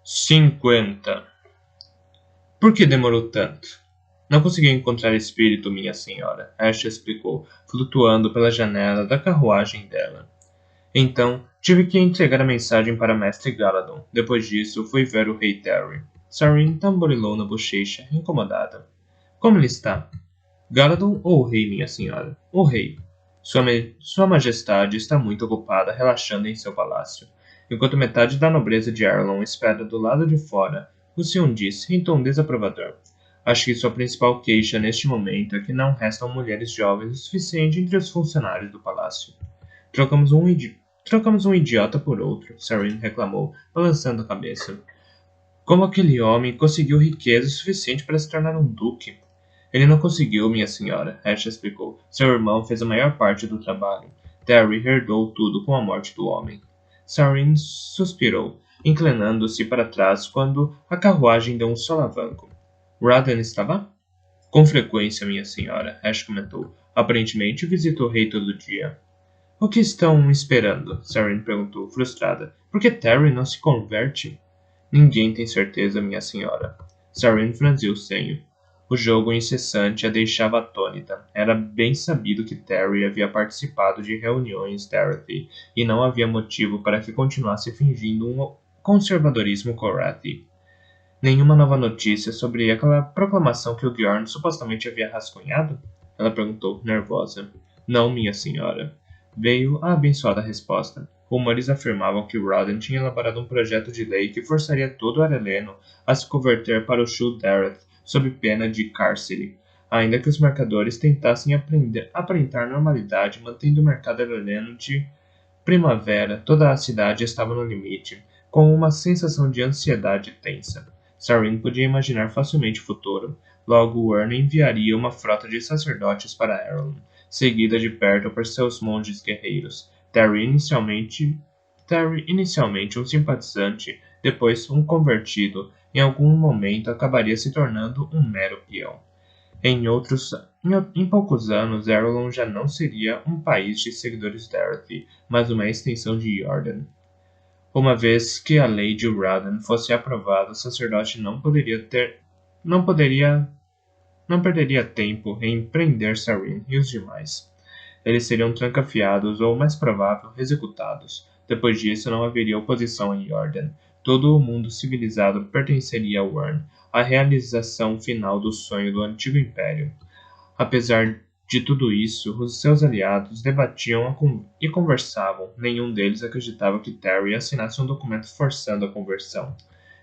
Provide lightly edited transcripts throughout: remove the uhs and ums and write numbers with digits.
50. Por que demorou tanto? Não consegui encontrar espírito, minha senhora, Asha explicou, flutuando pela janela da carruagem dela. Então, tive que entregar a mensagem para Mestre Galadon. Depois disso, fui ver o rei Terry. Sarin tamborilou na bochecha, incomodada. Como ele está? Galadon ou o rei, minha senhora? O rei. Sua Majestade está muito ocupada relaxando em seu palácio, enquanto metade da nobreza de Arlon espera do lado de fora, o Sion disse em tom desaprovador. Acho que sua principal queixa neste momento é que não restam mulheres jovens o suficiente entre os funcionários do palácio. Trocamos um idiota por outro, Sarin reclamou, balançando a cabeça. Como aquele homem conseguiu riqueza suficiente para se tornar um duque? Ele não conseguiu, minha senhora, Asha explicou. Seu irmão fez a maior parte do trabalho. Terry herdou tudo com a morte do homem. Sarin suspirou, inclinando-se para trás quando a carruagem deu um solavanco. Radan estava? Com frequência, minha senhora, Asha comentou. Aparentemente visita o rei todo dia. O que estão esperando? Sarin perguntou, frustrada. Por que Terry não se converte? Ninguém tem certeza, minha senhora. Sarin franziu o senho. O jogo incessante a deixava atônita. Era bem sabido que Terry havia participado de reuniões Dorothy, e não havia motivo para que continuasse fingindo um conservadorismo Corathi. Nenhuma nova notícia sobre aquela proclamação que o Bjorn supostamente havia rascunhado? Ela perguntou, nervosa. Não, minha senhora. Veio a abençoada resposta. Rumores afirmavam que Rodden tinha elaborado um projeto de lei que forçaria todo o Areleno a se converter para o Shul Dareth, sob pena de cárcere, ainda que os mercadores tentassem aparentar normalidade mantendo o mercado areleno de primavera. Toda a cidade estava no limite, com uma sensação de ansiedade tensa. Sarin podia imaginar facilmente o futuro. Logo, Wern enviaria uma frota de sacerdotes para Arelon, seguida de perto por seus monges guerreiros. Terry inicialmente um simpatizante, depois um convertido, em algum momento acabaria se tornando um mero peão. Em poucos anos, Arelon já não seria um país de seguidores Dorothy, mas uma extensão de Jordan. Uma vez que a lei de Radan fosse aprovada, o sacerdote não perderia tempo em prender Sarin e os demais. Eles seriam trancafiados ou, mais provável, executados. Depois disso, não haveria oposição em Jordan. Todo o mundo civilizado pertenceria a Wern, a realização final do sonho do antigo império. Apesar de tudo isso, os seus aliados debatiam e conversavam. Nenhum deles acreditava que Terry assinasse um documento forçando a conversão.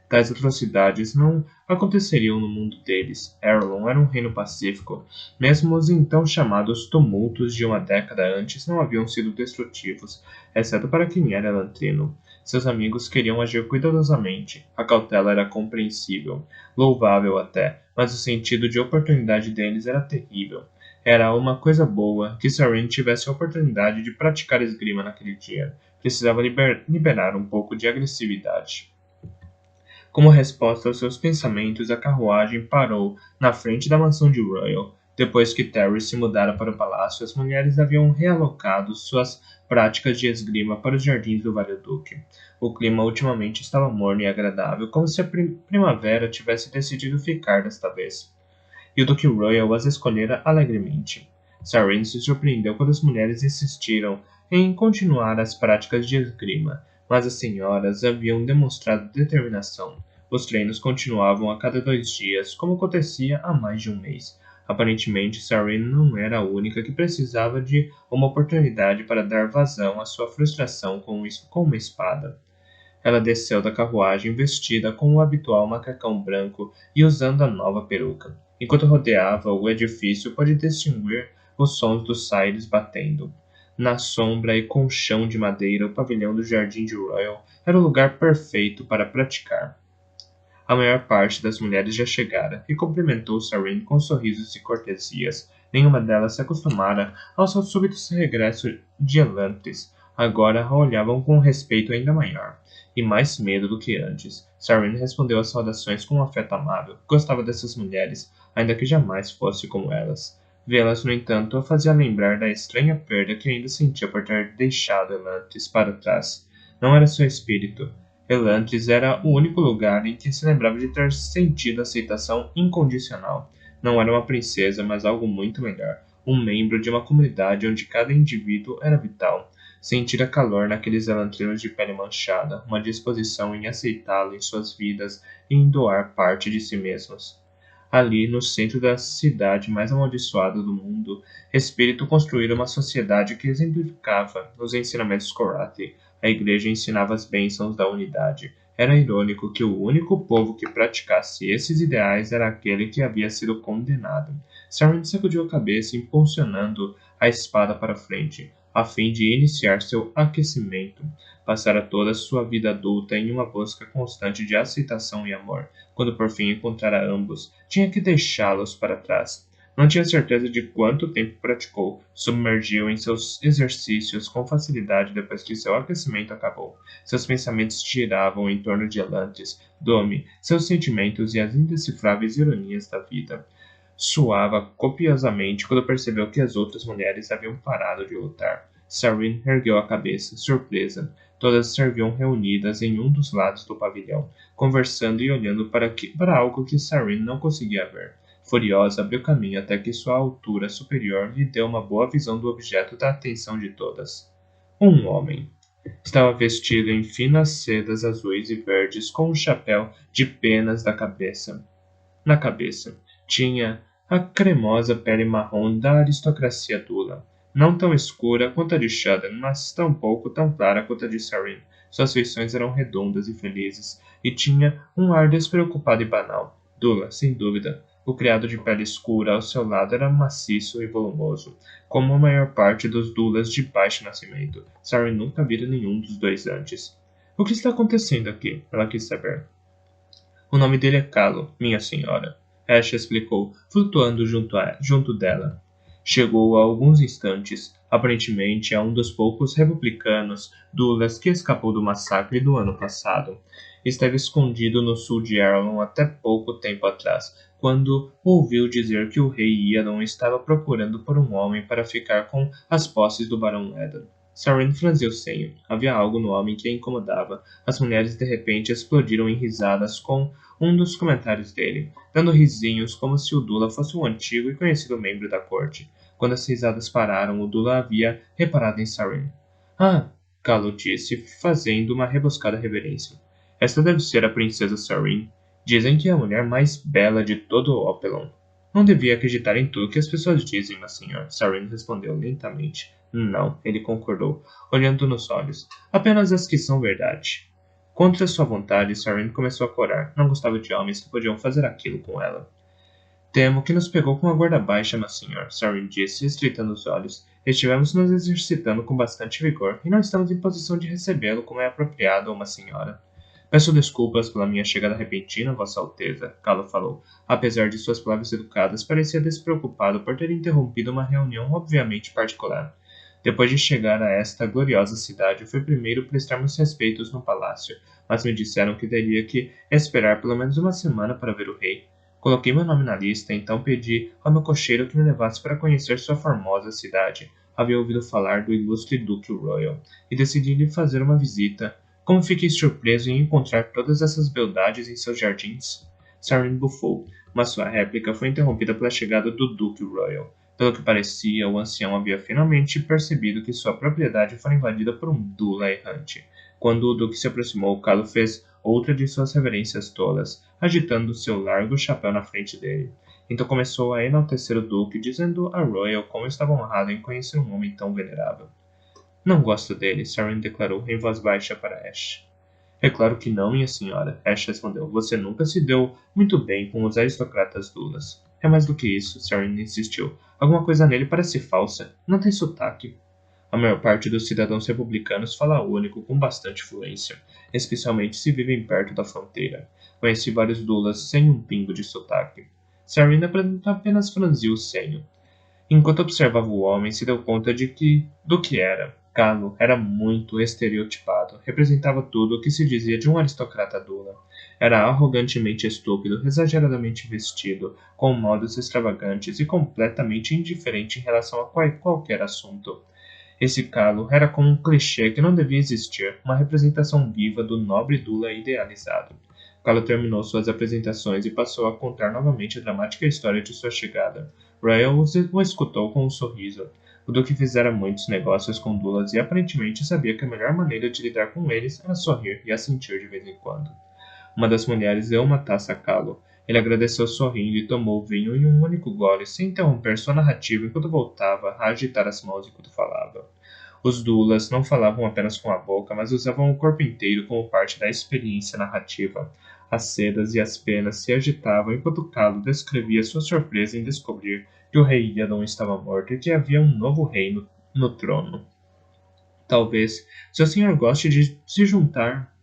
Tais atrocidades não aconteceriam no mundo deles. Arelon era um reino pacífico. Mesmo os então chamados tumultos de uma década antes não haviam sido destrutivos, exceto para quem era Elantrino. Seus amigos queriam agir cuidadosamente. A cautela era compreensível, louvável até, mas o sentido de oportunidade deles era terrível. Era uma coisa boa que Sarin tivesse a oportunidade de praticar esgrima naquele dia. Precisava liberar um pouco de agressividade. Como resposta aos seus pensamentos, a carruagem parou na frente da mansão de Royal. Depois que Terry se mudara para o palácio, as mulheres haviam realocado suas práticas de esgrima para os jardins do Vale-Duque. O clima ultimamente estava morno e agradável, como se a primavera tivesse decidido ficar desta vez. E o Duque Royal as escolhera alegremente. Sarin se surpreendeu quando as mulheres insistiram em continuar as práticas de esgrima, mas as senhoras haviam demonstrado determinação. Os treinos continuavam a cada 2 dias, como acontecia há mais de um mês. Aparentemente, Sarin não era a única que precisava de uma oportunidade para dar vazão à sua frustração com uma espada. Ela desceu da carruagem vestida com o habitual macacão branco e usando a nova peruca. Enquanto rodeava o edifício, pôde distinguir os sons dos saires batendo. Na sombra e com chão de madeira, o pavilhão do Jardim de Royal era o lugar perfeito para praticar. A maior parte das mulheres já chegara e cumprimentou Sarin com sorrisos e cortesias. Nenhuma delas se acostumara ao seu súbito regresso de Elantris. Agora a olhavam com um respeito ainda maior, e mais medo do que antes. Sarin respondeu às saudações com um afeto amável. Gostava dessas mulheres, ainda que jamais fosse como elas. Vê-las, no entanto, a fazia lembrar da estranha perda que ainda sentia por ter deixado Elantris para trás. Não era seu espírito, Elantris era o único lugar em que se lembrava de ter sentido aceitação incondicional. Não era uma princesa, mas algo muito melhor. Um membro de uma comunidade onde cada indivíduo era vital. Sentira calor naqueles elantrinos de pele manchada, uma disposição em aceitá-lo em suas vidas e em doar parte de si mesmos. Ali, no centro da cidade mais amaldiçoada do mundo, Espírito construíra uma sociedade que exemplificava os ensinamentos Korathi. A igreja ensinava as bênçãos da unidade. Era irônico que o único povo que praticasse esses ideais era aquele que havia sido condenado. Saren sacudiu a cabeça, impulsionando a espada para frente, a fim de iniciar seu aquecimento. Passara toda a sua vida adulta em uma busca constante de aceitação e amor. Quando por fim encontrara ambos, tinha que deixá-los para trás. Não tinha certeza de quanto tempo praticou. Submergiu em seus exercícios com facilidade depois que seu aquecimento acabou. Seus pensamentos giravam em torno de Elantris, Dome, seus sentimentos e as indecifráveis ironias da vida. Suava copiosamente quando percebeu que as outras mulheres haviam parado de lutar. Sarin ergueu a cabeça, surpresa. Todas serviam reunidas em um dos lados do pavilhão, conversando e olhando para algo que Sarin não conseguia ver. Furiosa, abriu caminho até que sua altura superior lhe deu uma boa visão do objeto da atenção de todas. Um homem. Estava vestido em finas sedas azuis e verdes com um chapéu de penas na cabeça. Tinha a cremosa pele marrom da aristocracia Dula, não tão escura quanto a de Shadan, mas tampouco tão clara quanto a de Sarin. Suas feições eram redondas e felizes, e tinha um ar despreocupado e banal. Dula, sem dúvida. O criado de pele escura ao seu lado era maciço e volumoso, como a maior parte dos Dulas de baixo nascimento. Sarin nunca vira nenhum dos dois antes. O que está acontecendo aqui? Ela quis saber. O nome dele é Calo, minha senhora. Ash explicou, flutuando junto dela. Chegou há alguns instantes. Aparentemente é um dos poucos republicanos Dulas que escapou do massacre do ano passado. Esteve escondido no sul de Arlon até pouco tempo atrás, quando ouviu dizer que o rei Iadon estava procurando por um homem para ficar com as posses do Barão Edan. Sarin franziu o senho. Havia algo no homem que a incomodava. As mulheres de repente explodiram em risadas com um dos comentários dele, dando risinhos como se o Dula fosse um antigo e conhecido membro da corte. Quando as risadas pararam, o Dula havia reparado em Sarin. Ah, Calo disse, fazendo uma rebuscada reverência. Esta deve ser a princesa Sarin. Dizem que é a mulher mais bela de todo o Opelon. Não devia acreditar em tudo que as pessoas dizem, meu senhor, Sarin respondeu lentamente. Não, ele concordou, olhando nos olhos. Apenas as que são verdade. Contra sua vontade, Sarin começou a corar. Não gostava de homens que podiam fazer aquilo com ela. Temo que nos pegou com a guarda baixa, meu senhor, Sarin disse, estreitando os olhos. Estivemos nos exercitando com bastante vigor e não estamos em posição de recebê-lo como é apropriado a uma senhora. Peço desculpas pela minha chegada repentina, Vossa Alteza, Calo falou. Apesar de suas palavras educadas, parecia despreocupado por ter interrompido uma reunião obviamente particular. Depois de chegar a esta gloriosa cidade, fui primeiro prestar meus respeitos no palácio, mas me disseram que teria que esperar pelo menos uma semana para ver o rei. Coloquei meu nome na lista, então pedi ao meu cocheiro que me levasse para conhecer sua formosa cidade. Havia ouvido falar do ilustre Duque Royal, e decidi lhe fazer uma visita. Como fiquei surpreso em encontrar todas essas beldades em seus jardins. Sarin bufou, mas sua réplica foi interrompida pela chegada do Duque Royal. Pelo que parecia, o ancião havia finalmente percebido que sua propriedade fora invadida por um Dula errante. Quando o Duque se aproximou, Calo fez outra de suas reverências tolas, agitando seu largo chapéu na frente dele. Então começou a enaltecer o Duque, dizendo a Royal como estava honrado em conhecer um homem tão venerável. Não gosto dele, Sarin declarou em voz baixa para Ash. É claro que não, minha senhora, Ash respondeu. Você nunca se deu muito bem com os aristocratas Dulas. É mais do que isso, Sarin insistiu. Alguma coisa nele parece falsa. Não tem sotaque. A maior parte dos cidadãos republicanos fala único com bastante fluência, especialmente se vivem perto da fronteira. Conheci vários Dulas sem um pingo de sotaque. Sarin apenas franziu o senho. Enquanto observava o homem, se deu conta do que era. Calo era muito estereotipado. Representava tudo o que se dizia de um aristocrata Dula. Era arrogantemente estúpido, exageradamente vestido, com modos extravagantes e completamente indiferente em relação a qualquer assunto. Esse calo era como um clichê que não devia existir, uma representação viva do nobre Dula idealizado. Calo terminou suas apresentações e passou a contar novamente a dramática história de sua chegada. Royal o escutou com um sorriso. O Duque fizera muitos negócios com Dulas e aparentemente sabia que a melhor maneira de lidar com eles era sorrir e assentir de vez em quando. Uma das mulheres deu uma taça a Calo. Ele agradeceu sorrindo e tomou o vinho em um único gole, sem interromper sua narrativa enquanto voltava a agitar as mãos enquanto falava. Os Dulas não falavam apenas com a boca, mas usavam o corpo inteiro como parte da experiência narrativa. As sedas e as penas se agitavam enquanto Calo descrevia sua surpresa em descobrir que o rei Yadon estava morto e que havia um novo rei no trono. Talvez seu senhor goste de se juntar.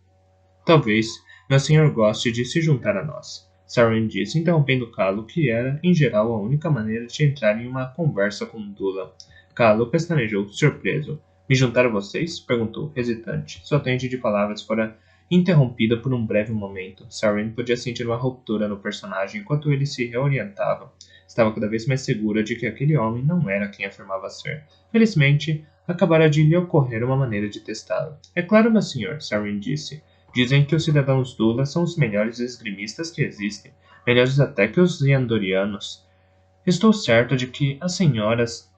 Talvez meu senhor goste de se juntar a nós. Saren disse, interrompendo Calo, que era, em geral, a única maneira de entrar em uma conversa com Dula. Calo pestanejou, surpreso. Me juntar a vocês? Perguntou, hesitante. Sua tente de palavras fora interrompida por um breve momento. Saren podia sentir uma ruptura no personagem enquanto ele se reorientava. Estava cada vez mais segura de que aquele homem não era quem afirmava ser. Felizmente, acabara de lhe ocorrer uma maneira de testá-lo. É claro, meu senhor, Saren disse. Dizem que os cidadãos Dula são os melhores esgrimistas que existem, melhores até que os Yandorianos. Estou certo de que as senhoras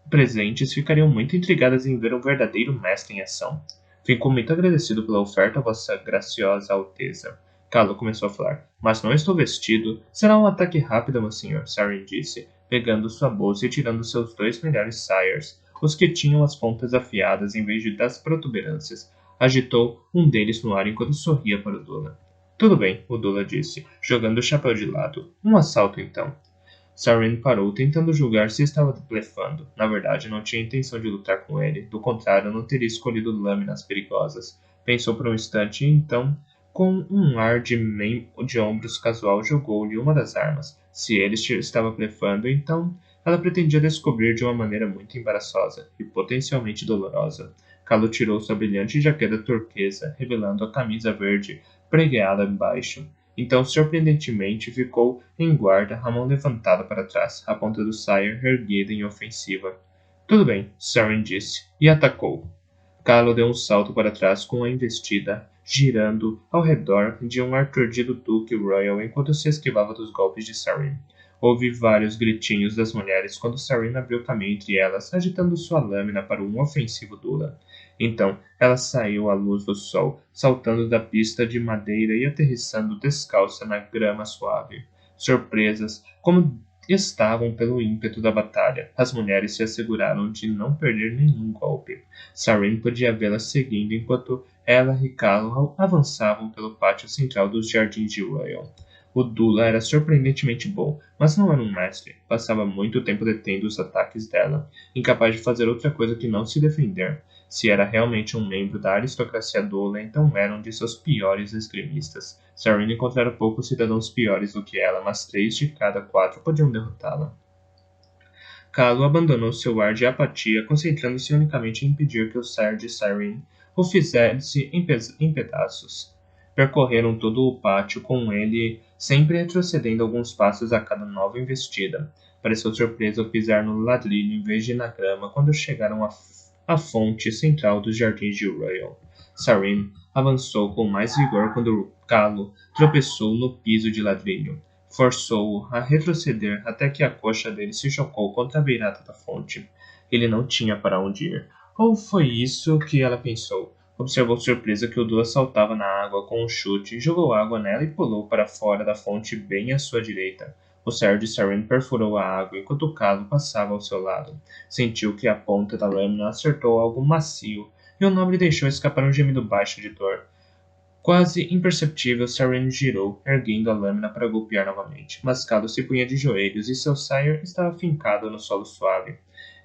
presentes ficariam muito intrigadas em ver um verdadeiro mestre em ação. Fico muito agradecido pela oferta, vossa graciosa alteza. Calo começou a falar. Mas não estou vestido. Será um ataque rápido, meu senhor, Saren disse, pegando sua bolsa e tirando seus 2 melhores sires, os que tinham as pontas afiadas em vez das protuberâncias. Agitou um deles no ar enquanto sorria para o Dula. Tudo bem, o Dula disse, jogando o chapéu de lado. Um assalto, então. Saren parou, tentando julgar se estava blefando. Na verdade, não tinha intenção de lutar com ele. Do contrário, não teria escolhido lâminas perigosas. Pensou por um instante e então, com um ar de ombros casual, jogou-lhe uma das armas. Se ele estava blefando, então ela pretendia descobrir de uma maneira muito embaraçosa e potencialmente dolorosa. Calo tirou sua brilhante jaqueta turquesa, revelando a camisa verde pregueada embaixo. Então, surpreendentemente, ficou em guarda, a mão levantada para trás, a ponta do sire erguida em ofensiva. Tudo bem, Saren disse, e atacou. Calo deu um salto para trás com a investida, girando ao redor de um aturdido Duque Royal enquanto se esquivava dos golpes de Saren. Houve vários gritinhos das mulheres quando Saren abriu caminho entre elas, agitando sua lâmina para um ofensivo Dula. Então, ela saiu à luz do sol, saltando da pista de madeira e aterrissando descalça na grama suave. Surpresas, como estavam pelo ímpeto da batalha, as mulheres se asseguraram de não perder nenhum golpe. Saren podia vê-la seguindo enquanto ela e Calo avançavam pelo pátio central dos jardins de Royal. O Dula era surpreendentemente bom, mas não era um mestre. Passava muito tempo detendo os ataques dela, incapaz de fazer outra coisa que não se defender. Se era realmente um membro da aristocracia Dula, então era um de seus piores esgrimistas. Saren encontrara poucos cidadãos piores do que ela, mas 3 de cada 4 podiam derrotá-la. Calo abandonou seu ar de apatia, concentrando-se unicamente em impedir que o sire de Saren o fizesse em pedaços. Percorreram todo o pátio com ele, sempre retrocedendo alguns passos a cada nova investida. Pareceu surpreso ao pisar no ladrilho em vez de na grama quando chegaram à fonte central dos jardins de Royal. Saren avançou com mais vigor quando Calo tropeçou no piso de ladrilho. Forçou-o a retroceder até que a coxa dele se chocou contra a beirada da fonte. Ele não tinha para onde ir. Ou foi isso que ela pensou? Observou surpresa que o Dula saltava na água com um chute, jogou água nela e pulou para fora da fonte bem à sua direita. O sire de Saren perfurou a água enquanto o Calo passava ao seu lado. Sentiu que a ponta da lâmina acertou algo macio, e o nobre deixou escapar um gemido baixo de dor. Quase imperceptível, Saren girou, erguendo a lâmina para golpear novamente, mas Calo se punha de joelhos e seu sire estava fincado no solo suave.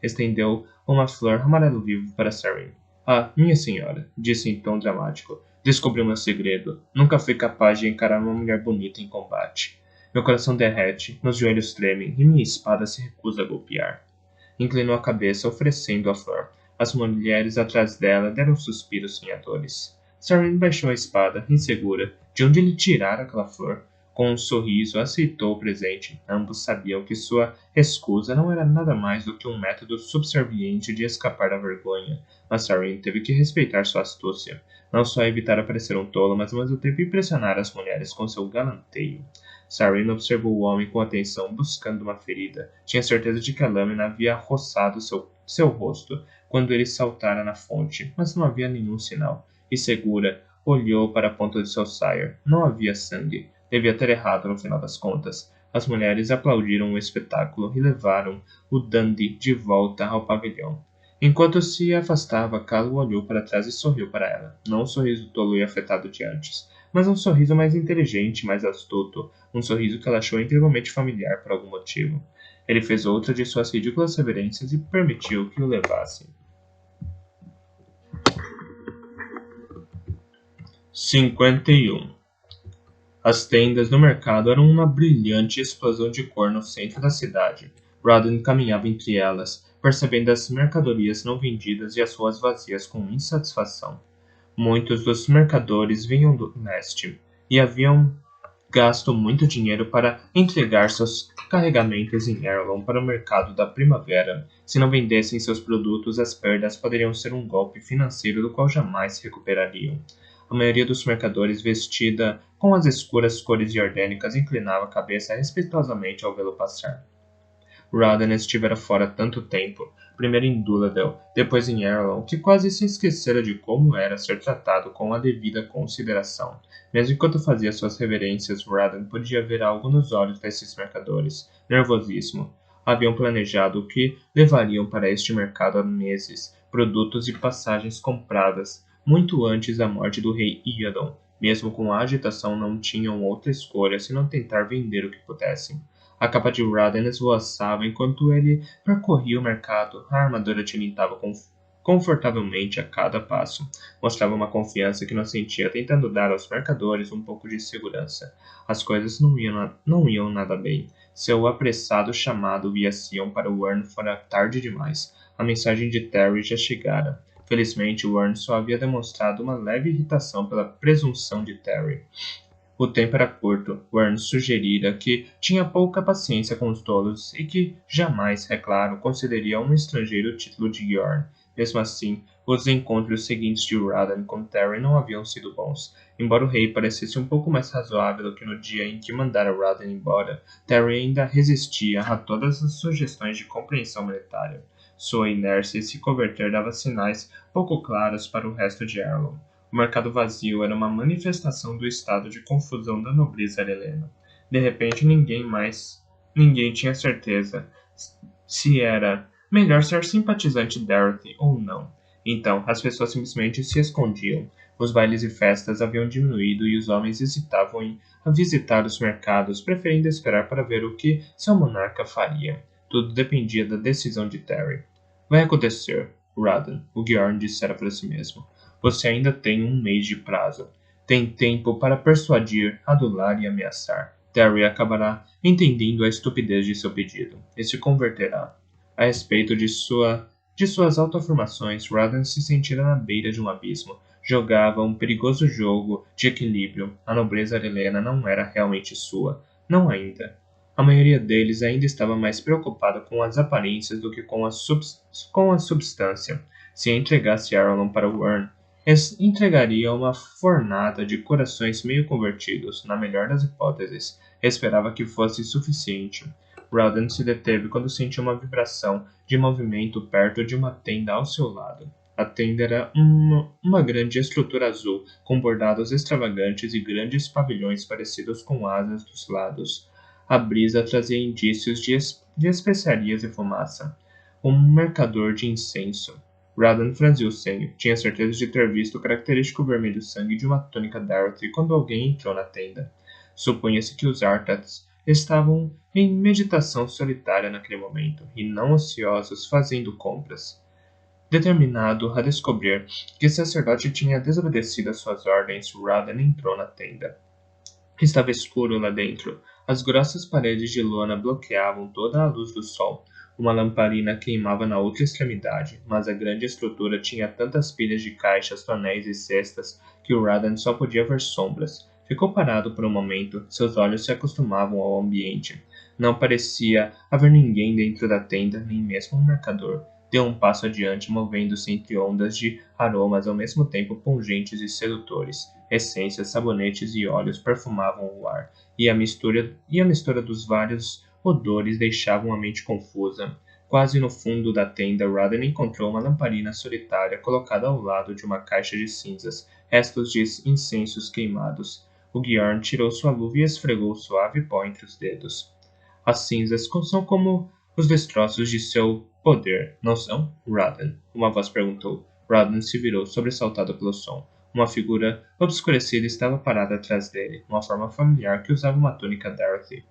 Estendeu uma flor amarelo vivo para Saren. Ah, minha senhora, disse em tom dramático, descobriu meu segredo. Nunca fui capaz de encarar uma mulher bonita em combate. Meu coração derrete, meus joelhos tremem e minha espada se recusa a golpear. Inclinou a cabeça, oferecendo a flor. As mulheres atrás dela deram suspiros sonhadores. Saren baixou a espada, insegura, de onde ele tirara aquela flor. Com um sorriso, aceitou o presente. Ambos sabiam que sua recusa não era nada mais do que um método subserviente de escapar da vergonha, mas Sarin teve que respeitar sua astúcia. Não só evitar parecer um tolo, mas ao mesmo tempo impressionar as mulheres com seu galanteio. Sarin observou o homem com atenção, buscando uma ferida. Tinha certeza de que a lâmina havia roçado seu rosto quando ele saltara na fonte, mas não havia nenhum sinal. E segura, olhou para a ponta de seu sair. Não havia sangue. Devia ter errado no final das contas. As mulheres aplaudiram o espetáculo e levaram o dandy de volta ao pavilhão. Enquanto se afastava, Calo olhou para trás e sorriu para ela. Não um sorriso tolo e afetado de antes, mas um sorriso mais inteligente, mais astuto, um sorriso que ela achou incrivelmente familiar por algum motivo. Ele fez outra de suas ridículas reverências e permitiu que o levasse. 51. As tendas no mercado eram uma brilhante explosão de cor no centro da cidade. Rodden caminhava entre elas, percebendo as mercadorias não vendidas e as ruas vazias com insatisfação. Muitos dos mercadores vinham do leste e haviam gasto muito dinheiro para entregar seus carregamentos em Erlon para o mercado da primavera. Se não vendessem seus produtos, as perdas poderiam ser um golpe financeiro do qual jamais se recuperariam. A maioria dos mercadores, vestida com as escuras cores jordânicas, inclinava a cabeça respeitosamente ao vê-lo passar. Rodden estivera fora tanto tempo, primeiro em Dúladel, depois em Erlon, que quase se esquecera de como era ser tratado com a devida consideração. Mesmo enquanto fazia suas reverências, Rodden podia ver algo nos olhos desses mercadores, nervosismo. Haviam planejado o que levariam para este mercado há meses, produtos e passagens compradas, muito antes da morte do rei Iadon. Mesmo com a agitação, não tinham outra escolha senão tentar vender o que pudessem. A capa de Rodden esvoaçava enquanto ele percorria o mercado. A armadura tilintava confortavelmente a cada passo. Mostrava uma confiança que não sentia, tentando dar aos mercadores um pouco de segurança. As coisas não iam nada bem. Seu apressado chamado via Sion para Wern fora tarde demais. A mensagem de Terry já chegara. Felizmente, Wern só havia demonstrado uma leve irritação pela presunção de Terry. O tempo era curto. Wern sugerira que tinha pouca paciência com os tolos e que jamais, é claro, concederia a um estrangeiro o título de Yorn. Mesmo assim, os encontros seguintes de Rodden com Terry não haviam sido bons. Embora o rei parecesse um pouco mais razoável do que no dia em que mandara Rodden embora, Terry ainda resistia a todas as sugestões de compreensão monetária. Sua inércia em se converter dava sinais pouco claros para o resto de Erlon. O mercado vazio era uma manifestação do estado de confusão da nobreza helena. De repente, ninguém tinha certeza se era melhor ser simpatizante de Dorothy ou não. Então, as pessoas simplesmente se escondiam. Os bailes e festas haviam diminuído e os homens hesitavam em visitar os mercados, preferindo esperar para ver o que seu monarca faria. Tudo dependia da decisão de Terry. Vai acontecer, Rodden, o Gyorn dissera para si mesmo. Você ainda tem um mês de prazo. Tem tempo para persuadir, adular e ameaçar. Terry acabará entendendo a estupidez de seu pedido e se converterá. A respeito de suas autoafirmações, Rodden se sentira na beira de um abismo. Jogava um perigoso jogo de equilíbrio. A nobreza helena não era realmente sua. Não ainda. A maioria deles ainda estava mais preocupada com as aparências do que com a substância. Se entregasse Arlon para Wern, entregaria uma fornada de corações meio convertidos, na melhor das hipóteses. Esperava que fosse suficiente. Rodden se deteve quando sentiu uma vibração de movimento perto de uma tenda ao seu lado. A tenda era uma grande estrutura azul, com bordados extravagantes e grandes pavilhões parecidos com asas dos lados. A brisa trazia indícios de especiarias e fumaça. Um mercador de incenso. Rodden franziu o senho. Tinha certeza de ter visto o característico vermelho sangue de uma túnica Dorothy quando alguém entrou na tenda. Supunha-se que os Artats estavam em meditação solitária naquele momento, e não ociosos fazendo compras. Determinado a descobrir que o sacerdote tinha desobedecido às suas ordens, Rodden entrou na tenda. Estava escuro lá dentro. As grossas paredes de lona bloqueavam toda a luz do sol. Uma lamparina queimava na outra extremidade, mas a grande estrutura tinha tantas pilhas de caixas, tonéis e cestas que Rodden só podia ver sombras. Ficou parado por um momento, seus olhos se acostumavam ao ambiente. Não parecia haver ninguém dentro da tenda, nem mesmo um mercador. Deu um passo adiante, movendo-se entre ondas de aromas ao mesmo tempo pungentes e sedutores. Essências, sabonetes e óleos perfumavam o ar, e a mistura dos vários odores deixavam a mente confusa. Quase no fundo da tenda, Raden encontrou uma lamparina solitária colocada ao lado de uma caixa de cinzas, restos de incensos queimados. O Gyorn tirou sua luva e esfregou suave pó entre os dedos. As cinzas são como os destroços de seu poder, não são, Raden? Uma voz perguntou. Raden se virou, sobressaltado pelo som. Uma figura obscurecida estava parada atrás dele, uma forma familiar que usava uma túnica Dorothy.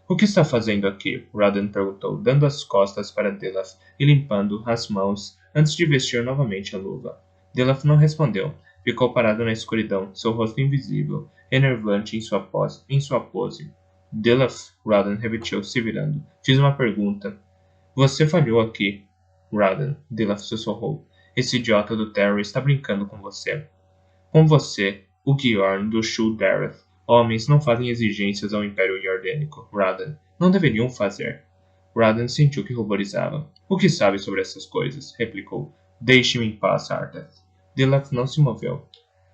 O que está fazendo aqui? Raden perguntou, dando as costas para Delaf e limpando as mãos antes de vestir novamente a luva. Delaf não respondeu. Ficou parado na escuridão, seu rosto invisível, enervante em sua pose. Delaf, Raden repetiu, se virando. Fiz uma pergunta. Você falhou aqui. Raden, Delaf sussurrou. Esse idiota do Terry está brincando com você. Com você, o Gyorn do Shul Dareth. Homens não fazem exigências ao Império Jordânico, Raden. Não deveriam fazer. Raden sentiu que ruborizava. O que sabe sobre essas coisas? Replicou. Deixe-me em paz, Arthas. Delaf não se moveu.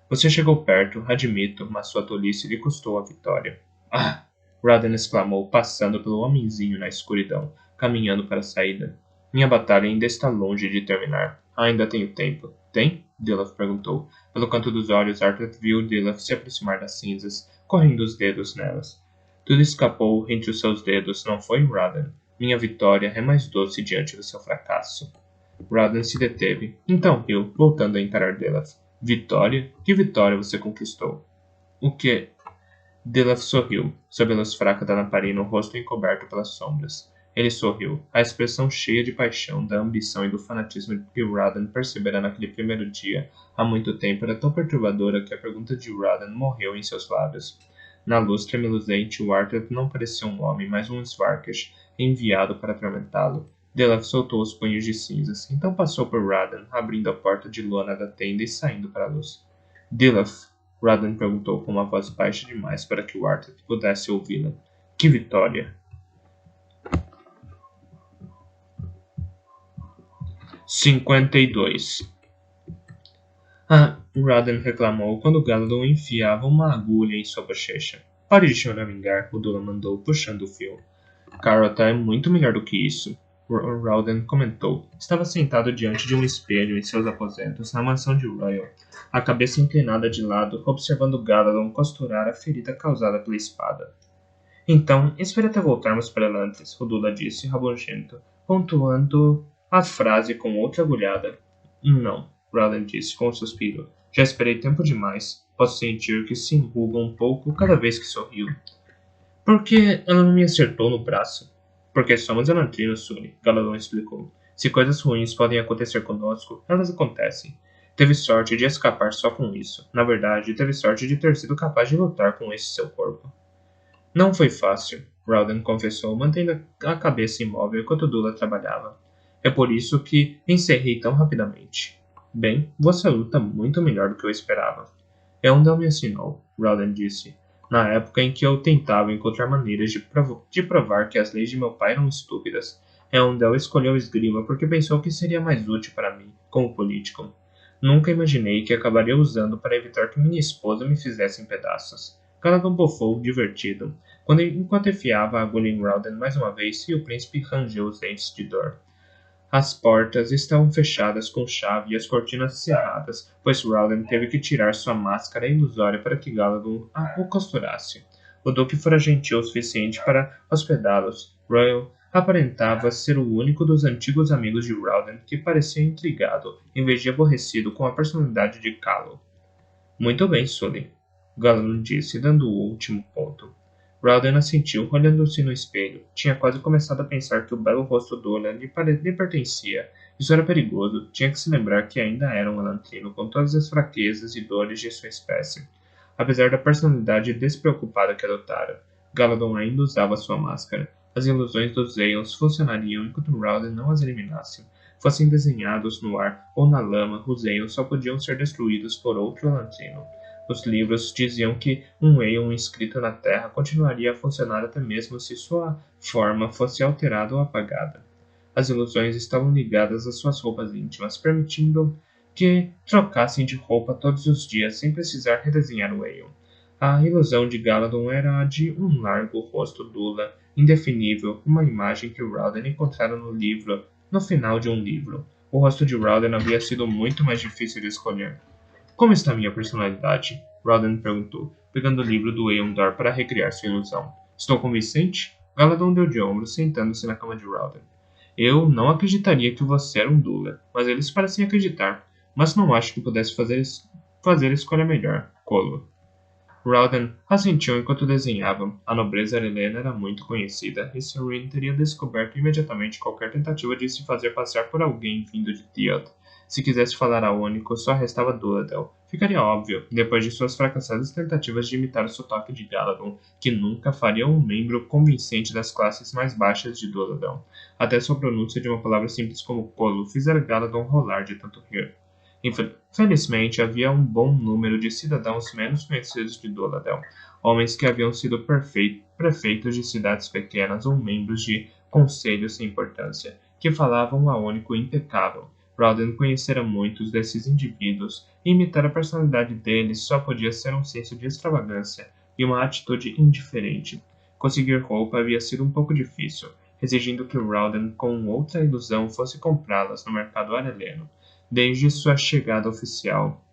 Você chegou perto, admito, mas sua tolice lhe custou a vitória. Ah! Raden exclamou, passando pelo homenzinho na escuridão, caminhando para a saída. Minha batalha ainda está longe de terminar. Ainda tenho tempo. Tem? Delaf perguntou. Pelo canto dos olhos, Arthur viu Delaf se aproximar das cinzas, correndo os dedos nelas. Tudo escapou entre os seus dedos, não foi, Raden? Minha vitória é mais doce diante do seu fracasso. Raden se deteve. Então riu, voltando a encarar Delaf. Vitória? Que vitória você conquistou? O que? Delaf sorriu, sob a luz fraca da lamparina, o rosto encoberto pelas sombras. Ele sorriu, a expressão cheia de paixão, da ambição e do fanatismo que Raden percebera naquele primeiro dia, há muito tempo, era tão perturbadora que a pergunta de Raden morreu em seus lábios. Na luz tremulosente, o Arthur não parecia um homem, mas um Svarkish, enviado para atormentá-lo. Delaf soltou os punhos de cinzas, então passou por Raden, abrindo a porta de lona da tenda e saindo para a luz. Delaf, Raden perguntou com uma voz baixa demais para que o Arthur pudesse ouvi-la. Que vitória! 52. Raden reclamou quando Galadon enfiava uma agulha em sua bochecha. Pare de choramingar, Udula mandou, puxando o fio. Carota é muito melhor do que isso, Raden comentou. Estava sentado diante de um espelho em seus aposentos na mansão de Royal, a cabeça inclinada de lado, observando Galadon costurar a ferida causada pela espada. Então, espere até voltarmos para Elantris, Udula disse, rabugento, pontuando a frase com outra agulhada. Não, Raden disse com um suspiro. Já esperei tempo demais. Posso sentir que se enruga um pouco cada vez que sorrio. Por que ela não me acertou no braço? Porque somos elantrinos, Sully, Galadon explicou. Se coisas ruins podem acontecer conosco, elas acontecem. Teve sorte de escapar só com isso. Na verdade, teve sorte de ter sido capaz de lutar com esse seu corpo. Não foi fácil, Raden confessou, mantendo a cabeça imóvel enquanto Dula trabalhava. É por isso que encerrei tão rapidamente. Bem, você luta muito melhor do que eu esperava. Eondel me ensinou, Raden disse, na época em que eu tentava encontrar maneiras de provar que as leis de meu pai eram estúpidas. Eondel escolheu esgrima porque pensou que seria mais útil para mim, como político. Nunca imaginei que acabaria usando para evitar que minha esposa me fizesse em pedaços. Galadon bufou, divertido, enquanto enfiava a agulha em Raden mais uma vez e o príncipe rangeu os dentes de dor. As portas estavam fechadas com chave e as cortinas cerradas, pois Raden teve que tirar sua máscara ilusória para que Galadon o costurasse. O Duque fora gentil o suficiente para hospedá-los. Royal aparentava ser o único dos antigos amigos de Raden que parecia intrigado, em vez de aborrecido com a personalidade de Calo. Muito bem, Sully, Galadon disse, dando o último ponto. Raden assentiu, olhando-se no espelho. Tinha quase começado a pensar que o belo rosto Dula lhe pertencia. Isso era perigoso. Tinha que se lembrar que ainda era um elantrino, com todas as fraquezas e dores de sua espécie. Apesar da personalidade despreocupada que adotara, Galadon ainda usava sua máscara. As ilusões dos Aeons funcionariam enquanto Raden não as eliminasse. Fossem desenhados no ar ou na lama, os Aeons só podiam ser destruídos por outro elantrino. Os livros diziam que um Aeon inscrito na Terra continuaria a funcionar até mesmo se sua forma fosse alterada ou apagada. As ilusões estavam ligadas às suas roupas íntimas, permitindo que trocassem de roupa todos os dias sem precisar redesenhar o Aeon. A ilusão de Galadon era a de um largo rosto dula, indefinível, uma imagem que Rowden encontrara no final de um livro. O rosto de Rowden havia sido muito mais difícil de escolher. Como está minha personalidade? Rowden perguntou, pegando o livro do Eondor para recriar sua ilusão. Estou convincente? Galadon deu de ombros, sentando-se na cama de Rowden. Eu não acreditaria que você era um Dula, mas eles parecem acreditar. Mas não acho que pudesse fazer a escolha melhor, Colo. Rowden assentiu enquanto desenhava. A nobreza arelena era muito conhecida, e Sir teria descoberto imediatamente qualquer tentativa de se fazer passar por alguém vindo de Theod. Se quisesse falar a único, só restava Duladel. Ficaria óbvio, depois de suas fracassadas tentativas de imitar o sotaque de Galadon, que nunca faria um membro convincente das classes mais baixas de Duladel. Até sua pronúncia de uma palavra simples como Colo fizera Galadon rolar de tanto rir. Felizmente, havia um bom número de cidadãos menos conhecidos de Duladel, homens que haviam sido prefeitos de cidades pequenas ou membros de conselhos sem importância, que falavam o único impecável. Rowden conhecera muitos desses indivíduos, e imitar a personalidade deles só podia ser um senso de extravagância e uma atitude indiferente. Conseguir roupa havia sido um pouco difícil, exigindo que Rowden, com outra ilusão, fosse comprá-las no mercado areleno desde sua chegada oficial.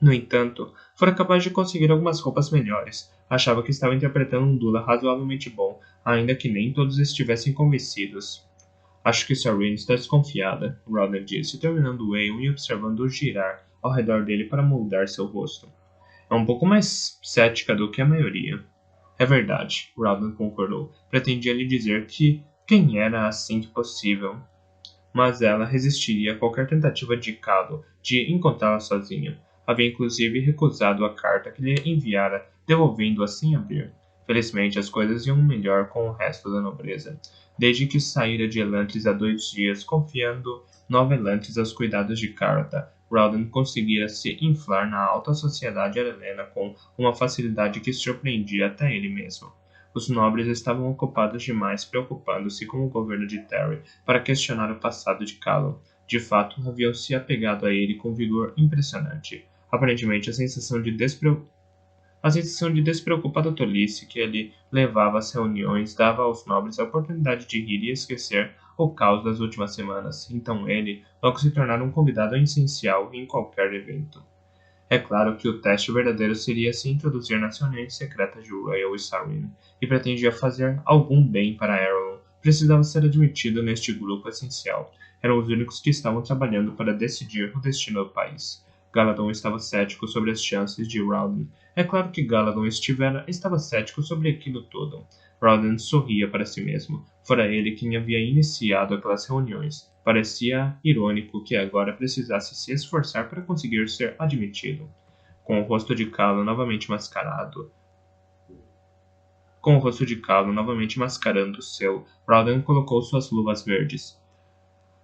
No entanto, fora capaz de conseguir algumas roupas melhores. Achava que estava interpretando um Dula razoavelmente bom, ainda que nem todos estivessem convencidos. Acho que Sarene está desconfiada, Rowden disse, terminando o Aeon e observando-o girar ao redor dele para moldar seu rosto. É um pouco mais cética do que a maioria. É verdade, Rowden concordou. Pretendia lhe dizer que quem era assim que possível, mas ela resistiria a qualquer tentativa de Calo de encontrá-la sozinha. Havia inclusive recusado a carta que lhe enviara, devolvendo-a sem abrir. Felizmente, as coisas iam melhor com o resto da nobreza. Desde que saíra de Elantris há 2 dias, confiando Nova Elantris aos cuidados de Carta, Rowden conseguira se inflar na alta sociedade arelena com uma facilidade que surpreendia até ele mesmo. Os nobres estavam ocupados demais preocupando-se com o governo de Terry para questionar o passado de Callum. De fato, haviam se apegado a ele com vigor impressionante. Aparentemente, a sensação de despreocupada tolice que ele levava às reuniões dava aos nobres a oportunidade de rir e esquecer o caos das últimas semanas. Então ele logo se tornara um convidado essencial em qualquer evento. É claro que o teste verdadeiro seria se introduzir nas reuniões secretas de Royal e Sarene, e pretendia fazer algum bem para Arelon. Precisava ser admitido neste grupo essencial. Eram os únicos que estavam trabalhando para decidir o destino do país. Galadon estava cético sobre as chances de Rowden. É claro que Galadon estava cético sobre aquilo tudo. Rowden sorria para si mesmo. Fora ele quem havia iniciado aquelas reuniões. Parecia irônico que agora precisasse se esforçar para conseguir ser admitido. Com o rosto de Calo novamente mascarando o seu, Rowden colocou suas luvas verdes.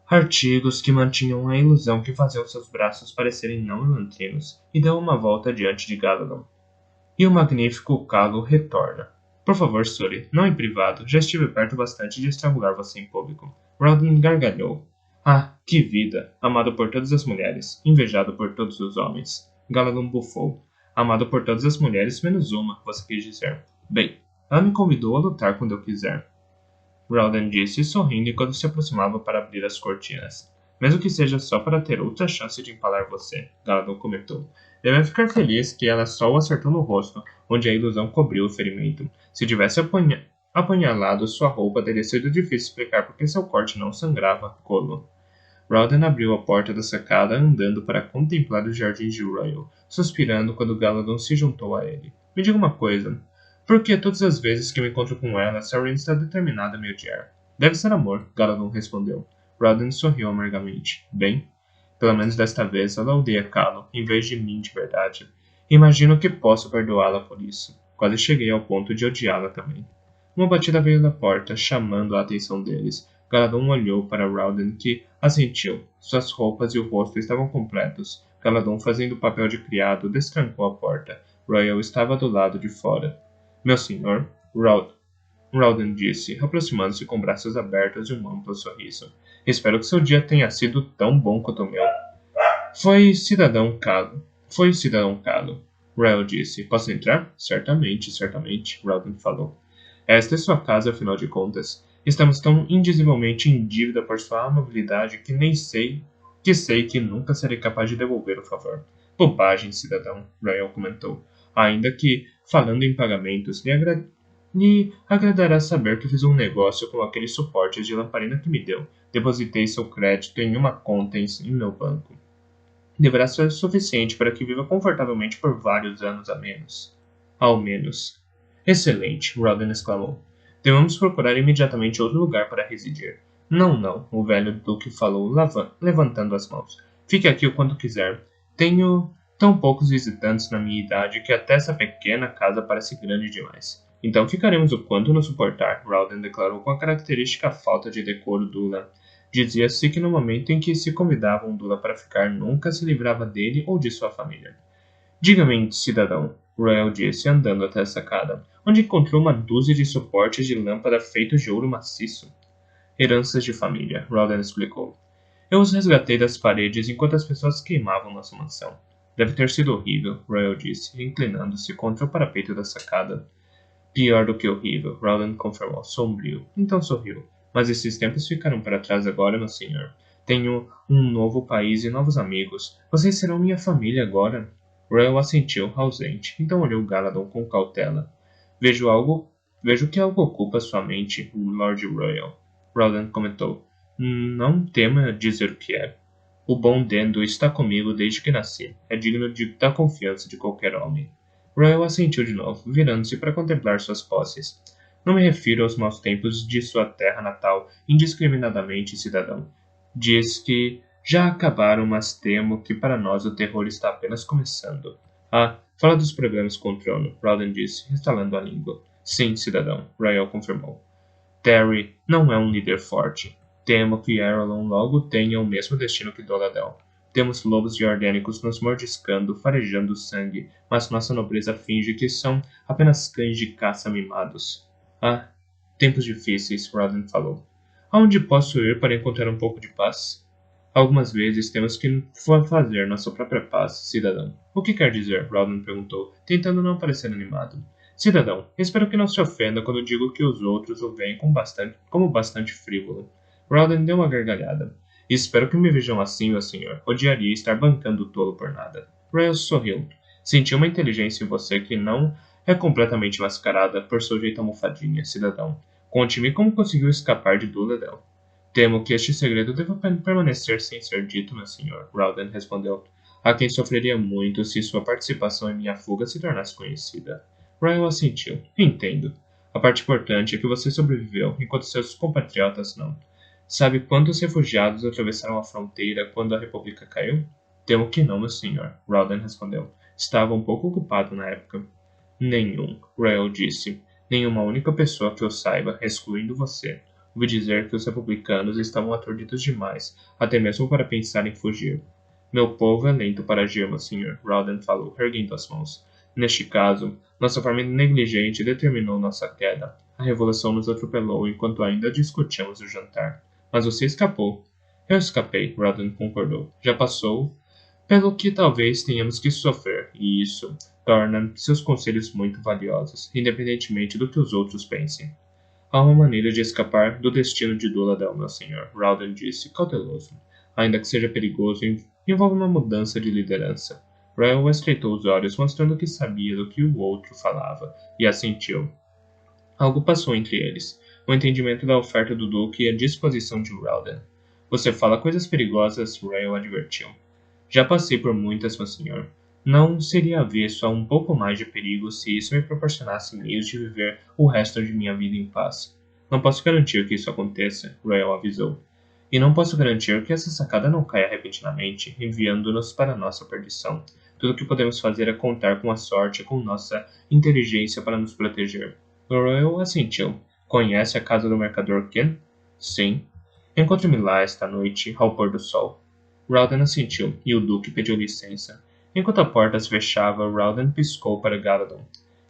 Artigos que mantinham a ilusão que faziam seus braços parecerem não elantrinos, e deu uma volta diante de Galadon. E o magnífico Calo retorna. Por favor, Suri, não em privado, já estive perto bastante de estrangular você em público. Rowden gargalhou. Ah, que vida! Amado por todas as mulheres, invejado por todos os homens. Galadon bufou. Amado por todas as mulheres menos uma, você quis dizer. Bem, ela me convidou a lutar quando eu quiser. Rowden disse, sorrindo enquanto se aproximava para abrir as cortinas. Mesmo que seja só para ter outra chance de empalar você, Galadon comentou. Deve ficar feliz que ela só o acertou no rosto, onde a ilusão cobriu o ferimento. Se tivesse apunhalado sua roupa, teria sido difícil explicar porque seu corte não sangrava, Colo. Rowden abriu a porta da sacada, andando para contemplar os jardins de Royal, suspirando quando Galadon se juntou a ele. Me diga uma coisa. Por que todas as vezes que eu encontro com ela, Sarene está determinada a me odiar? Deve ser amor, Galadon respondeu. Rowden sorriu amargamente. Bem, pelo menos desta vez ela odeia Calo, em vez de mim de verdade. Imagino que posso perdoá-la por isso. Quase cheguei ao ponto de odiá-la também. Uma batida veio da porta, chamando a atenção deles. Galadon olhou para Rowden, que assentiu. Suas roupas e o rosto estavam completos. Galadon, fazendo o papel de criado, destrancou a porta. Royal estava do lado de fora. Meu senhor, Rowden disse, aproximando-se com braços abertos e um amplo sorriso. Espero que seu dia tenha sido tão bom quanto o meu. Foi cidadão Calo. Royal disse. Posso entrar? Certamente, certamente, Rowden falou. Esta é sua casa, afinal de contas. Estamos tão indizivelmente em dívida por sua amabilidade que sei que nunca serei capaz de devolver o favor. Bobagem, cidadão, Royal comentou. Ainda que, falando em pagamentos, lhe agradará saber que fiz um negócio com aqueles suportes de lamparina que me deu. Depositei seu crédito em uma conta em meu banco. Deverá ser suficiente para que viva confortavelmente por vários anos a menos. Ao menos. Excelente, Rowden exclamou. Devemos procurar imediatamente outro lugar para residir. Não, não, o velho duque falou, levantando as mãos. Fique aqui o quanto quiser. Tenho tão poucos visitantes na minha idade que até essa pequena casa parece grande demais. Então ficaremos o quanto nos suportar, Rowden declarou com a característica falta de decoro Dula. Dizia-se que no momento em que se convidava um Dula para ficar, nunca se livrava dele ou de sua família. Diga-me, cidadão, Royal disse, andando até a sacada, onde encontrou uma dúzia de suportes de lâmpada feitos de ouro maciço. Heranças de família, Rowden explicou. Eu os resgatei das paredes enquanto as pessoas queimavam nossa mansão. Deve ter sido horrível, Royal disse, inclinando-se contra o parapeito da sacada. Pior do que horrível, Rowden confirmou, sombrio. Então sorriu. Mas esses tempos ficaram para trás agora, meu senhor. Tenho um novo país e novos amigos. Vocês serão minha família agora. Royal assentiu, ausente. Então olhou Galadon com cautela. Vejo que algo ocupa sua mente, Lord Royal. Rowden comentou. Não tema dizer o que é. O bom Dendo está comigo desde que nasci. É digno da confiança de qualquer homem. Royal assentiu de novo, virando-se para contemplar suas posses. Não me refiro aos maus tempos de sua terra natal, indiscriminadamente, cidadão. Diz que já acabaram, mas temo que para nós o terror está apenas começando. Ah, fala dos problemas com o trono, Rowden disse, instalando a língua. Sim, cidadão, Royal confirmou. Terry não é um líder forte. Temo que Arelon logo tenha o mesmo destino que Doladel. Temos lobos jordânicos nos mordiscando, farejando sangue, mas nossa nobreza finge que são apenas cães de caça mimados. Ah, tempos difíceis, Rowden falou. Aonde posso ir para encontrar um pouco de paz? Algumas vezes temos que fazer nossa própria paz, cidadão. O que quer dizer? Rowden perguntou, tentando não parecer animado. Cidadão, espero que não se ofenda quando digo que os outros o veem como bastante frívolo. Rowden deu uma gargalhada. Espero que me vejam assim, meu senhor. Odiaria estar bancando o tolo por nada. Royal sorriu. Senti uma inteligência em você que não é completamente mascarada por seu jeito almofadinha, cidadão. Conte-me como conseguiu escapar de Duladel. Temo que este segredo deva permanecer sem ser dito, meu senhor, Rowden respondeu. Há quem sofreria muito se sua participação em minha fuga se tornasse conhecida. Royal assentiu. Entendo. A parte importante é que você sobreviveu, enquanto seus compatriotas não. Sabe quantos refugiados atravessaram a fronteira quando a República caiu? Temo que não, meu senhor, Rowden respondeu. Estava um pouco ocupado na época. Nenhum, Royal disse. Nenhuma única pessoa que eu saiba, excluindo você. Ouvi dizer que os republicanos estavam aturdidos demais, até mesmo para pensar em fugir. Meu povo é lento para agir, meu senhor, Rowden falou, erguendo as mãos. Neste caso, nossa forma negligente determinou nossa queda. A revolução nos atropelou enquanto ainda discutíamos o jantar. Mas você escapou. Eu escapei, Rowden concordou. Já passou, pelo que talvez tenhamos que sofrer, e isso torna seus conselhos muito valiosos, independentemente do que os outros pensem. Há uma maneira de escapar do destino de Duladel, meu senhor, Rowden disse, cauteloso. Ainda que seja perigoso, envolve uma mudança de liderança. Royal estreitou os olhos, mostrando que sabia do que o outro falava, e assentiu. Algo passou entre eles. O entendimento da oferta do Duque e a disposição de Rowden. Você fala coisas perigosas, Royal advertiu. Já passei por muitas, meu senhor. Não seria avesso a um pouco mais de perigo se isso me proporcionasse meios de viver o resto de minha vida em paz. Não posso garantir que isso aconteça, Royal avisou. E não posso garantir que essa sacada não caia repentinamente, enviando-nos para nossa perdição. Tudo o que podemos fazer é contar com a sorte e com nossa inteligência para nos proteger. Royal assentiu. Conhece a casa do mercador Ken? Sim. Encontre-me lá esta noite, ao pôr do sol. Rowden assentiu, e o Duque pediu licença. Enquanto a porta se fechava, Rowden piscou para Galadon.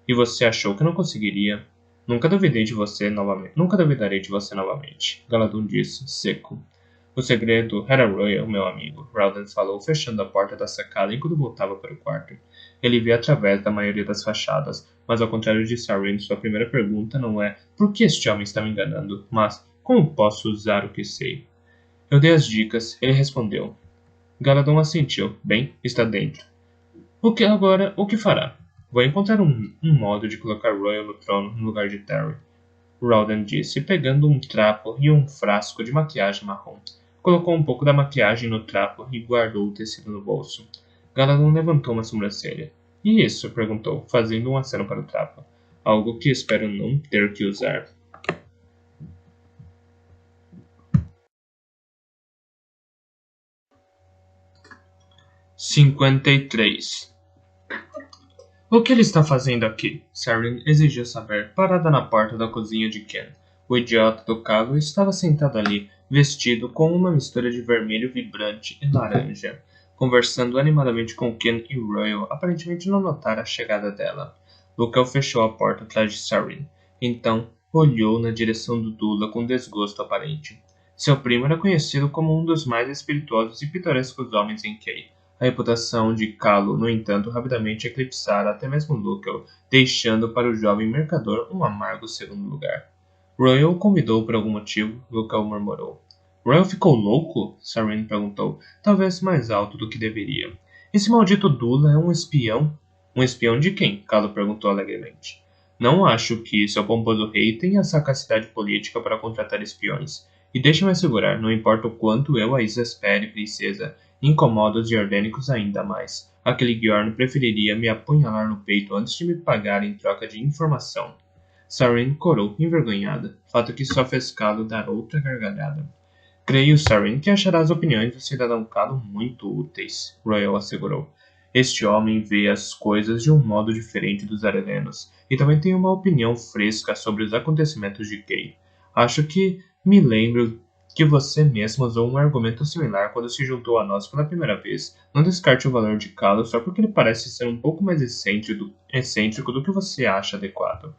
E você achou que não conseguiria? Nunca duvidei de você novamente. Nunca duvidarei de você novamente, Galadon disse, seco. O segredo era Royal, meu amigo, Rowden falou, fechando a porta da sacada enquanto voltava para o quarto. Ele via através da maioria das fachadas, mas ao contrário de Sarin, sua primeira pergunta não é por que este homem está me enganando, mas como posso usar o que sei? Eu dei as dicas, ele respondeu. Galadon assentiu. Bem, está dentro. O que fará? Vou encontrar um modo de colocar Royal no trono no lugar de Terry. Rowden disse, pegando um trapo e um frasco de maquiagem marrom. Colocou um pouco da maquiagem no trapo e guardou o tecido no bolso. Galadon levantou uma sobrancelha. E isso? Perguntou, fazendo um aceno para o trapo. Algo que espero não ter que usar. 53. O que ele está fazendo aqui? Sarin exigiu saber, parada na porta da cozinha de Ken. O idiota do Calo estava sentado ali, vestido com uma mistura de vermelho vibrante e laranja, conversando animadamente com Ken e Royal, aparentemente não notara a chegada dela. Lucal fechou a porta atrás de Sarin. Então, olhou na direção do Dula com desgosto aparente. Seu primo era conhecido como um dos mais espirituosos e pitorescos homens em Kei. A reputação de Calo, no entanto, rapidamente eclipsara até mesmo Lucal, deixando para o jovem mercador um amargo segundo lugar. Royal o convidou por algum motivo, Lucal murmurou. Royal ficou louco? Sarin perguntou, talvez mais alto do que deveria. Esse maldito Dula é um espião? Um espião de quem? Calo perguntou alegremente. Não acho que seu pomposo rei tenha essa capacidade política para contratar espiões. E deixe-me assegurar, não importa o quanto eu a exaspere, princesa, incomoda os jordânicos ainda mais. Aquele Giorno preferiria me apunhalar no peito antes de me pagar em troca de informação. Sarin corou, envergonhada, fato que só fez Calo dar outra gargalhada. Creio, Sarin, que achará as opiniões do cidadão Calo muito úteis, Royal assegurou. Este homem vê as coisas de um modo diferente dos arelenos, e também tem uma opinião fresca sobre os acontecimentos de Kei. Acho que me lembro que você mesmo usou um argumento similar quando se juntou a nós pela primeira vez. Não descarte o valor de Calo só porque ele parece ser um pouco mais excêntrico do que você acha adequado.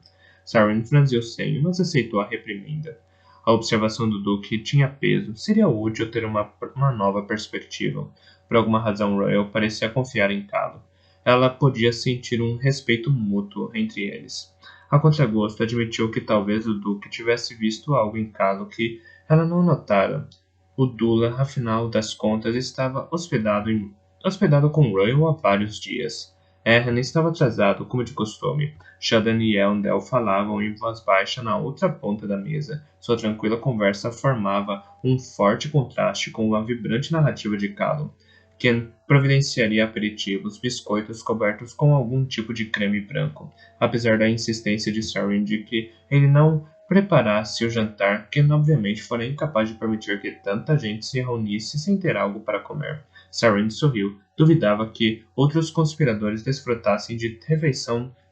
Sarin franziu o senho, mas aceitou a reprimenda. A observação do Duque tinha peso. Seria útil ter uma nova perspectiva. Por alguma razão, Royal parecia confiar em Calo. Ela podia sentir um respeito mútuo entre eles. A contragosto, admitiu que talvez o Duque tivesse visto algo em Calo que ela não notara. O Dula, afinal das contas, estava hospedado com Royal há vários dias. Erhan estava atrasado, como de costume. Shadan e Elendel falavam em voz baixa na outra ponta da mesa. Sua tranquila conversa formava um forte contraste com a vibrante narrativa de Callum. Ken providenciaria aperitivos, biscoitos cobertos com algum tipo de creme branco. Apesar da insistência de Sarin de que ele não preparasse o jantar, Ken obviamente fora incapaz de permitir que tanta gente se reunisse sem ter algo para comer. Sarin sorriu. Duvidava que outros conspiradores desfrutassem de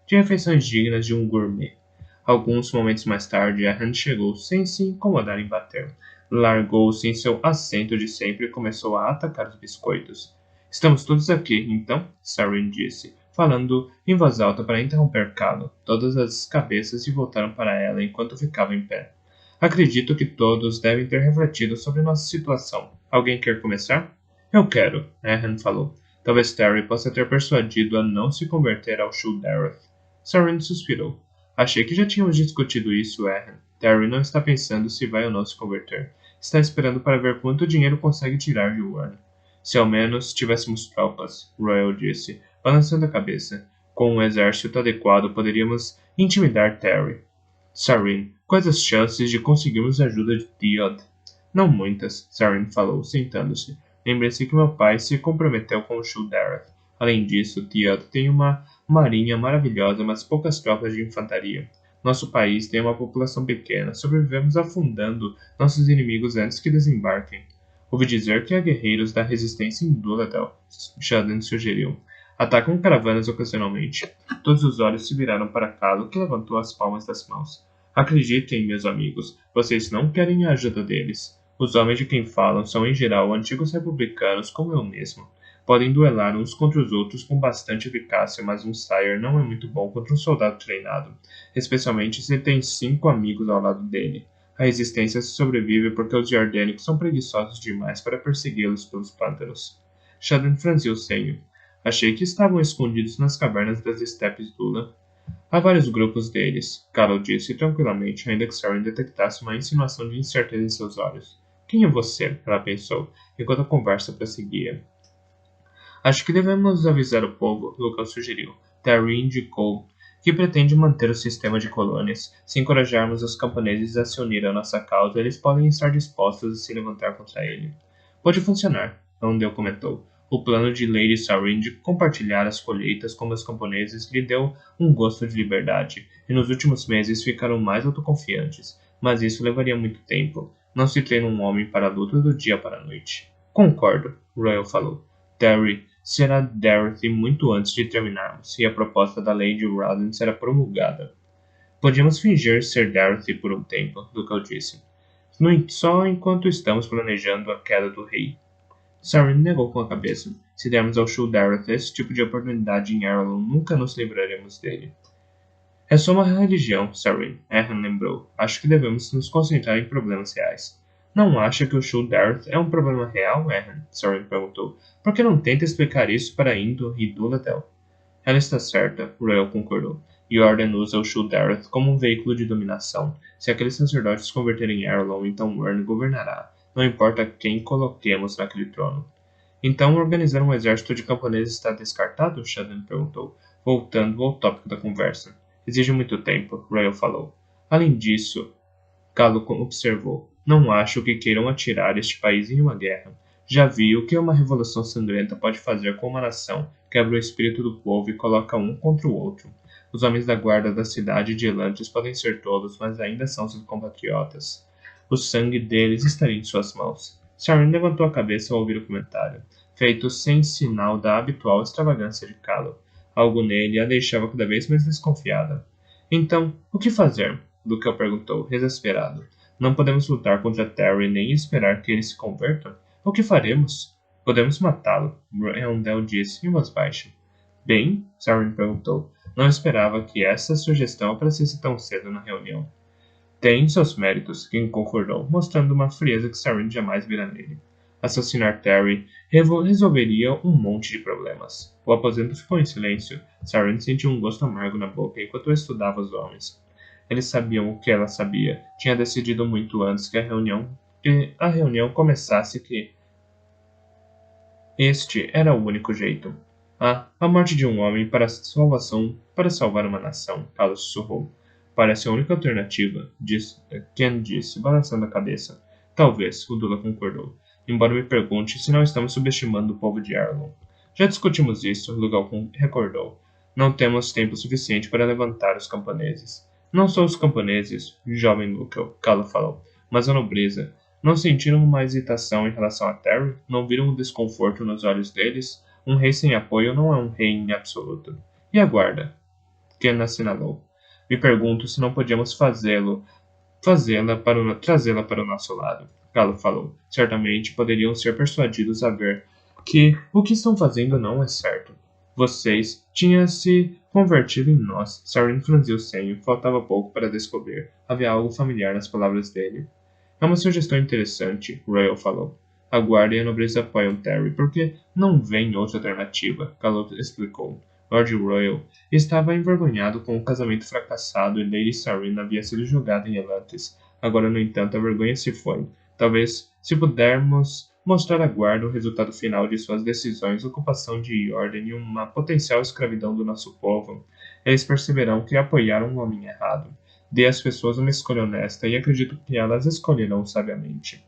refeições dignas de um gourmet. Alguns momentos mais tarde, Erhan chegou sem se incomodar em bater. Largou-se em seu assento de sempre e começou a atacar os biscoitos. Estamos todos aqui, então? Sarin disse, falando em voz alta para interromper Calo. Todas as cabeças se voltaram para ela enquanto ficava em pé. Acredito que todos devem ter refletido sobre nossa situação. Alguém quer começar? Eu quero, Erhan falou. Talvez Terry possa ter persuadido a não se converter ao Shu'Dareth. Sarin suspirou. Achei que já tínhamos discutido isso, Erhan. Terry não está pensando se vai ou não se converter. Está esperando para ver quanto dinheiro consegue tirar de Warren. Se ao menos tivéssemos tropas, Royal disse, balançando a cabeça. Com um exército adequado, poderíamos intimidar Terry. Sarin, quais as chances de conseguirmos a ajuda de Theod? Não muitas, Sarin falou, sentando-se. Lembre-se que meu pai se comprometeu com o Shu'Dareth. Além disso, Theod tem uma marinha maravilhosa, mas poucas tropas de infantaria. Nosso país tem uma população pequena, sobrevivemos afundando nossos inimigos antes que desembarquem. Ouvi dizer que há guerreiros da resistência em Duladel, Shadan sugeriu. Atacam caravanas ocasionalmente. Todos os olhos se viraram para Calo, que levantou as palmas das mãos. Acreditem, meus amigos, vocês não querem a ajuda deles. Os homens de quem falam são, em geral, antigos republicanos como eu mesmo. Podem duelar uns contra os outros com bastante eficácia, mas um Sire não é muito bom contra um soldado treinado, especialmente se tem 5 amigos ao lado dele. A resistência sobrevive porque os jardânicos são preguiçosos demais para persegui-los pelos pântanos. Shadan franziu o senho. Achei que estavam escondidos nas cavernas das estepes Dula. Há vários grupos deles, Carol disse tranquilamente, ainda que Saren detectasse uma insinuação de incerteza em seus olhos. Quem é você? Ela pensou, enquanto a conversa prosseguia. Acho que devemos avisar o povo, Lucas sugeriu. Terry indicou que pretende manter o sistema de colônias. Se encorajarmos os camponeses a se unir à nossa causa, eles podem estar dispostos a se levantar contra ele. Pode funcionar, Andel comentou. O plano de Lady Sarin de compartilhar as colheitas com os camponeses lhe deu um gosto de liberdade, e nos últimos meses ficaram mais autoconfiantes. Mas isso levaria muito tempo. Não se treina um homem para a luta do dia para a noite. Concordo, Royal falou. Terry será Dorothy muito antes de terminarmos, e a proposta da Lady Rawdon será promulgada. Podíamos fingir ser Dorothy por um tempo, Ducal disse. Só enquanto estamos planejando a queda do rei. Saren negou com a cabeça. Se dermos ao show Dorothy esse tipo de oportunidade em Arlon, nunca nos livraremos dele. É só uma religião, Saren, Erhan lembrou. Acho que devemos nos concentrar em problemas reais. Não acha que o show Darth é um problema real, Erhan? Saren perguntou. Por que não tenta explicar isso para Indo e Dulatel? Ela está certa, Royal concordou. Jordan usa o show Darth como um veículo de dominação. Se aqueles sacerdotes se converterem em Arlon, então Wern governará. Não importa quem coloquemos naquele trono. Então organizar um exército de camponeses está descartado? Shadan perguntou, voltando ao tópico da conversa. Exige muito tempo, Royal falou. Além disso, Galo observou, não acho que queiram atirar este país em uma guerra. Já vi o que uma revolução sangrenta pode fazer com uma nação, quebra o espírito do povo e coloca um contra o outro. Os homens da guarda da cidade de Elantis podem ser tolos, mas ainda são seus compatriotas. O sangue deles estaria em suas mãos. Saren levantou a cabeça ao ouvir o comentário, feito sem sinal da habitual extravagância de Calo. Algo nele a deixava cada vez mais desconfiada. Então, o que fazer? Luca perguntou, exasperado. Não podemos lutar contra Terry nem esperar que ele se converta? O que faremos? Podemos matá-lo, Randall disse em voz baixa. Bem? Saren perguntou. Não esperava que essa sugestão aparecesse tão cedo na reunião. Tem seus méritos, King concordou, mostrando uma frieza que Saren jamais vira nele. Assassinar Terry resolveria um monte de problemas. O aposento ficou em silêncio. Saren sentiu um gosto amargo na boca enquanto estudava os homens. Eles sabiam o que ela sabia. Tinha decidido muito antes que a reunião começasse que este era o único jeito. A morte de um homem para salvar uma nação, Carlos sussurrou. Parece a única alternativa, Ken disse, balançando a cabeça. Talvez, o Dula concordou. Embora me pergunte se não estamos subestimando o povo de Arlon. Já discutimos isso, Lugal recordou. Não temos tempo suficiente para levantar os camponeses. Não só os camponeses, jovem Lugal, Calo falou, mas a nobreza. Não sentiram uma hesitação em relação a Terry? Não viram o desconforto nos olhos deles? Um rei sem apoio não é um rei em absoluto. E a guarda? Ken assinalou. Me pergunto se não podíamos trazê-la para o nosso lado. Galo falou. Certamente poderiam ser persuadidos a ver que o que estão fazendo não é certo. Vocês tinham se convertido em nós. Saren franziu o senho. Faltava pouco para descobrir. Havia algo familiar nas palavras dele. É uma sugestão interessante, Royal falou. A guarda e a nobreza apoiam Terry porque não vem outra alternativa, Galo explicou. Lord Royal estava envergonhado com o casamento fracassado e Lady Sarina havia sido jogada em Elantis. Agora, no entanto, a vergonha se foi. Talvez, se pudermos mostrar à guarda o resultado final de suas decisões, ocupação de Jordan e uma potencial escravidão do nosso povo, eles perceberão que apoiaram um homem errado. Dê às pessoas uma escolha honesta e acredito que elas escolherão sabiamente.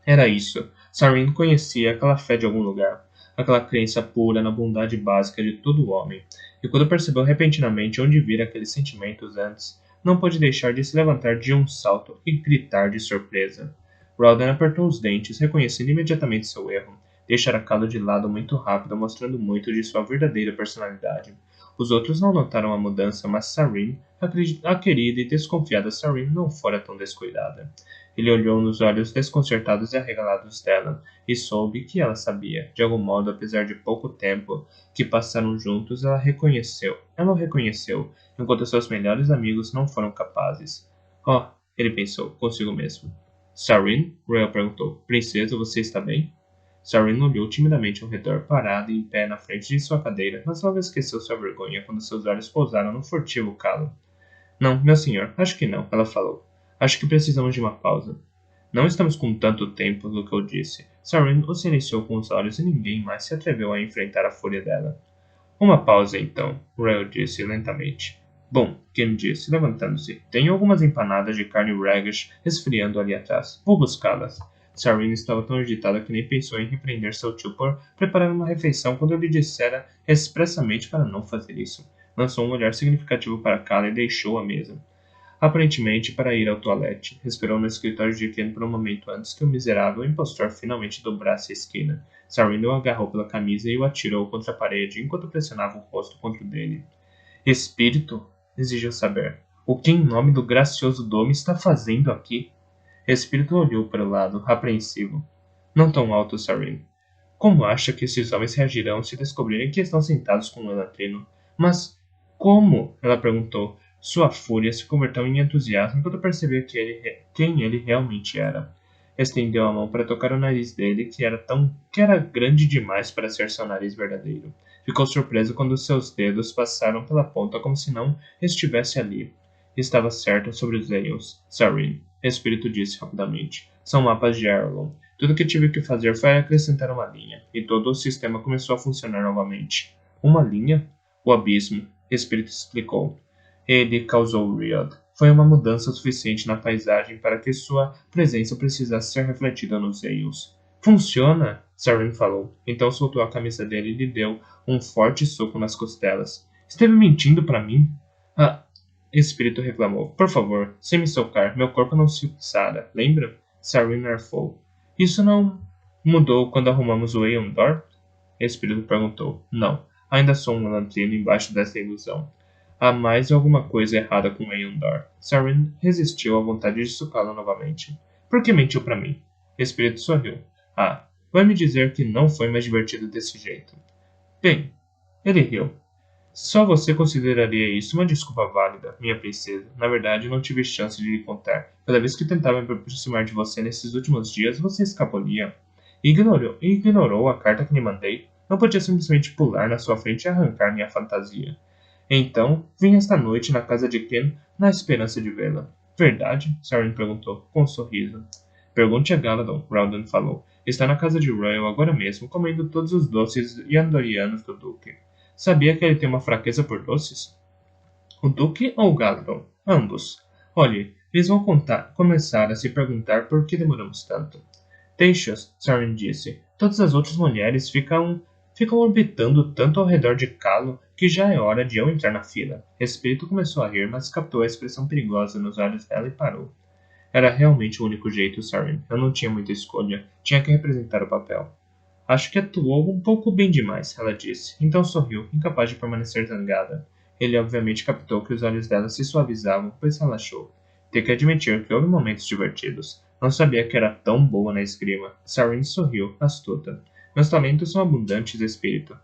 Era isso. Sarin conhecia aquela fé de algum lugar, aquela crença pura na bondade básica de todo homem, e quando percebeu repentinamente onde vira aqueles sentimentos antes, não pôde deixar de se levantar de um salto e gritar de surpresa. Rawdon apertou os dentes, reconhecendo imediatamente seu erro. Deixara Calo de lado muito rápido, mostrando muito de sua verdadeira personalidade. Os outros não notaram a mudança, mas Sarin, a querida e desconfiada Sarin, não fora tão descuidada. Ele olhou nos olhos desconcertados e arregalados dela, e soube que ela sabia. De algum modo, apesar de pouco tempo que passaram juntos, ela o reconheceu, enquanto seus melhores amigos não foram capazes. Oh, ele pensou, consigo mesmo. Sarin? Royal perguntou. Princesa, você está bem? Sarin olhou timidamente ao redor, parada e em pé na frente de sua cadeira, mas logo esqueceu sua vergonha quando seus olhos pousaram no furtivo calo. Não, meu senhor, acho que não, ela falou. Acho que precisamos de uma pausa. Não estamos com tanto tempo, do que eu disse. Sarin o silenciou com os olhos e ninguém mais se atreveu a enfrentar a fúria dela. Uma pausa, então, Rael disse lentamente. Bom, Kim disse, levantando-se. Tenho algumas empanadas de carne Ragish esfriando ali atrás. Vou buscá-las. Sarin estava tão agitada que nem pensou em repreender seu tio por preparar uma refeição quando ele dissera expressamente para não fazer isso. Lançou um olhar significativo para Kala e deixou a mesa. Aparentemente para ir ao toalete. Esperou no escritório de Ken por um momento antes que o miserável impostor finalmente dobrasse a esquina. Sarin o agarrou pela camisa e o atirou contra a parede enquanto pressionava o rosto contra o dele. Espírito? Exigiu saber. O que em nome do gracioso Dome está fazendo aqui? Espírito olhou para o lado, apreensivo. Não tão alto, Sarin. Como acha que esses homens reagirão se descobrirem que estão sentados com um Elatrino? Mas como? Ela perguntou. Sua fúria se converteu em entusiasmo quando percebeu quem ele realmente era. Estendeu a mão para tocar o nariz dele, que era grande demais para ser seu nariz verdadeiro. Ficou surpreso quando seus dedos passaram pela ponta como se não estivesse ali. Estava certo sobre os Aeons. Sarin, Espírito disse rapidamente. São mapas de Arlon. Tudo o que tive que fazer foi acrescentar uma linha, e todo o sistema começou a funcionar novamente. Uma linha? O abismo, Espírito explicou. Ele causou Riad. Foi uma mudança suficiente na paisagem para que sua presença precisasse ser refletida nos Aeons. Funciona? Sarin falou. Então soltou a camisa dele e lhe deu um forte soco nas costelas. Esteve mentindo para mim? Ah, Espírito reclamou. Por favor, sem me socar, meu corpo não se sara, lembra? Sarin arfou. Isso não mudou quando arrumamos o Aeon Door? Espírito perguntou. Não, ainda sou um Elantrino embaixo dessa ilusão. Há mais alguma coisa errada com Aeondor. Sarin resistiu à vontade de socá-lo novamente. Por que mentiu para mim? Espírito sorriu. Ah, vai me dizer que não foi mais divertido desse jeito. Bem, ele riu. Só você consideraria isso uma desculpa válida, minha princesa. Na verdade, não tive chance de lhe contar. Cada vez que tentava me aproximar de você nesses últimos dias, você escapulia. Ignorou a carta que lhe mandei. Não podia simplesmente pular na sua frente e arrancar minha fantasia. Então, vim esta noite na casa de Ken na esperança de vê-la. Verdade? Sarin perguntou, com um sorriso. Pergunte a Galadon, Rowden falou. Está na casa de Royal agora mesmo, comendo todos os doces yandorianos do Duque. Sabia que ele tem uma fraqueza por doces? O Duque ou o Galadon? Ambos. Olhe, eles vão começar a se perguntar por que demoramos tanto. Deixa-os, Sarin disse. Todas as outras mulheres ficam orbitando tanto ao redor de Calo que já é hora de eu entrar na fila. Espírito começou a rir, mas captou a expressão perigosa nos olhos dela e parou. Era realmente o único jeito, Sarin. Eu não tinha muita escolha. Tinha que representar o papel. Acho que atuou um pouco bem demais, ela disse. Então sorriu, incapaz de permanecer zangada. Ele obviamente captou que os olhos dela se suavizavam, pois relaxou. Tenho que admitir que houve momentos divertidos. Não sabia que era tão boa na esgrima. Sarin sorriu, astuta. Meus talentos são abundantes, espírito.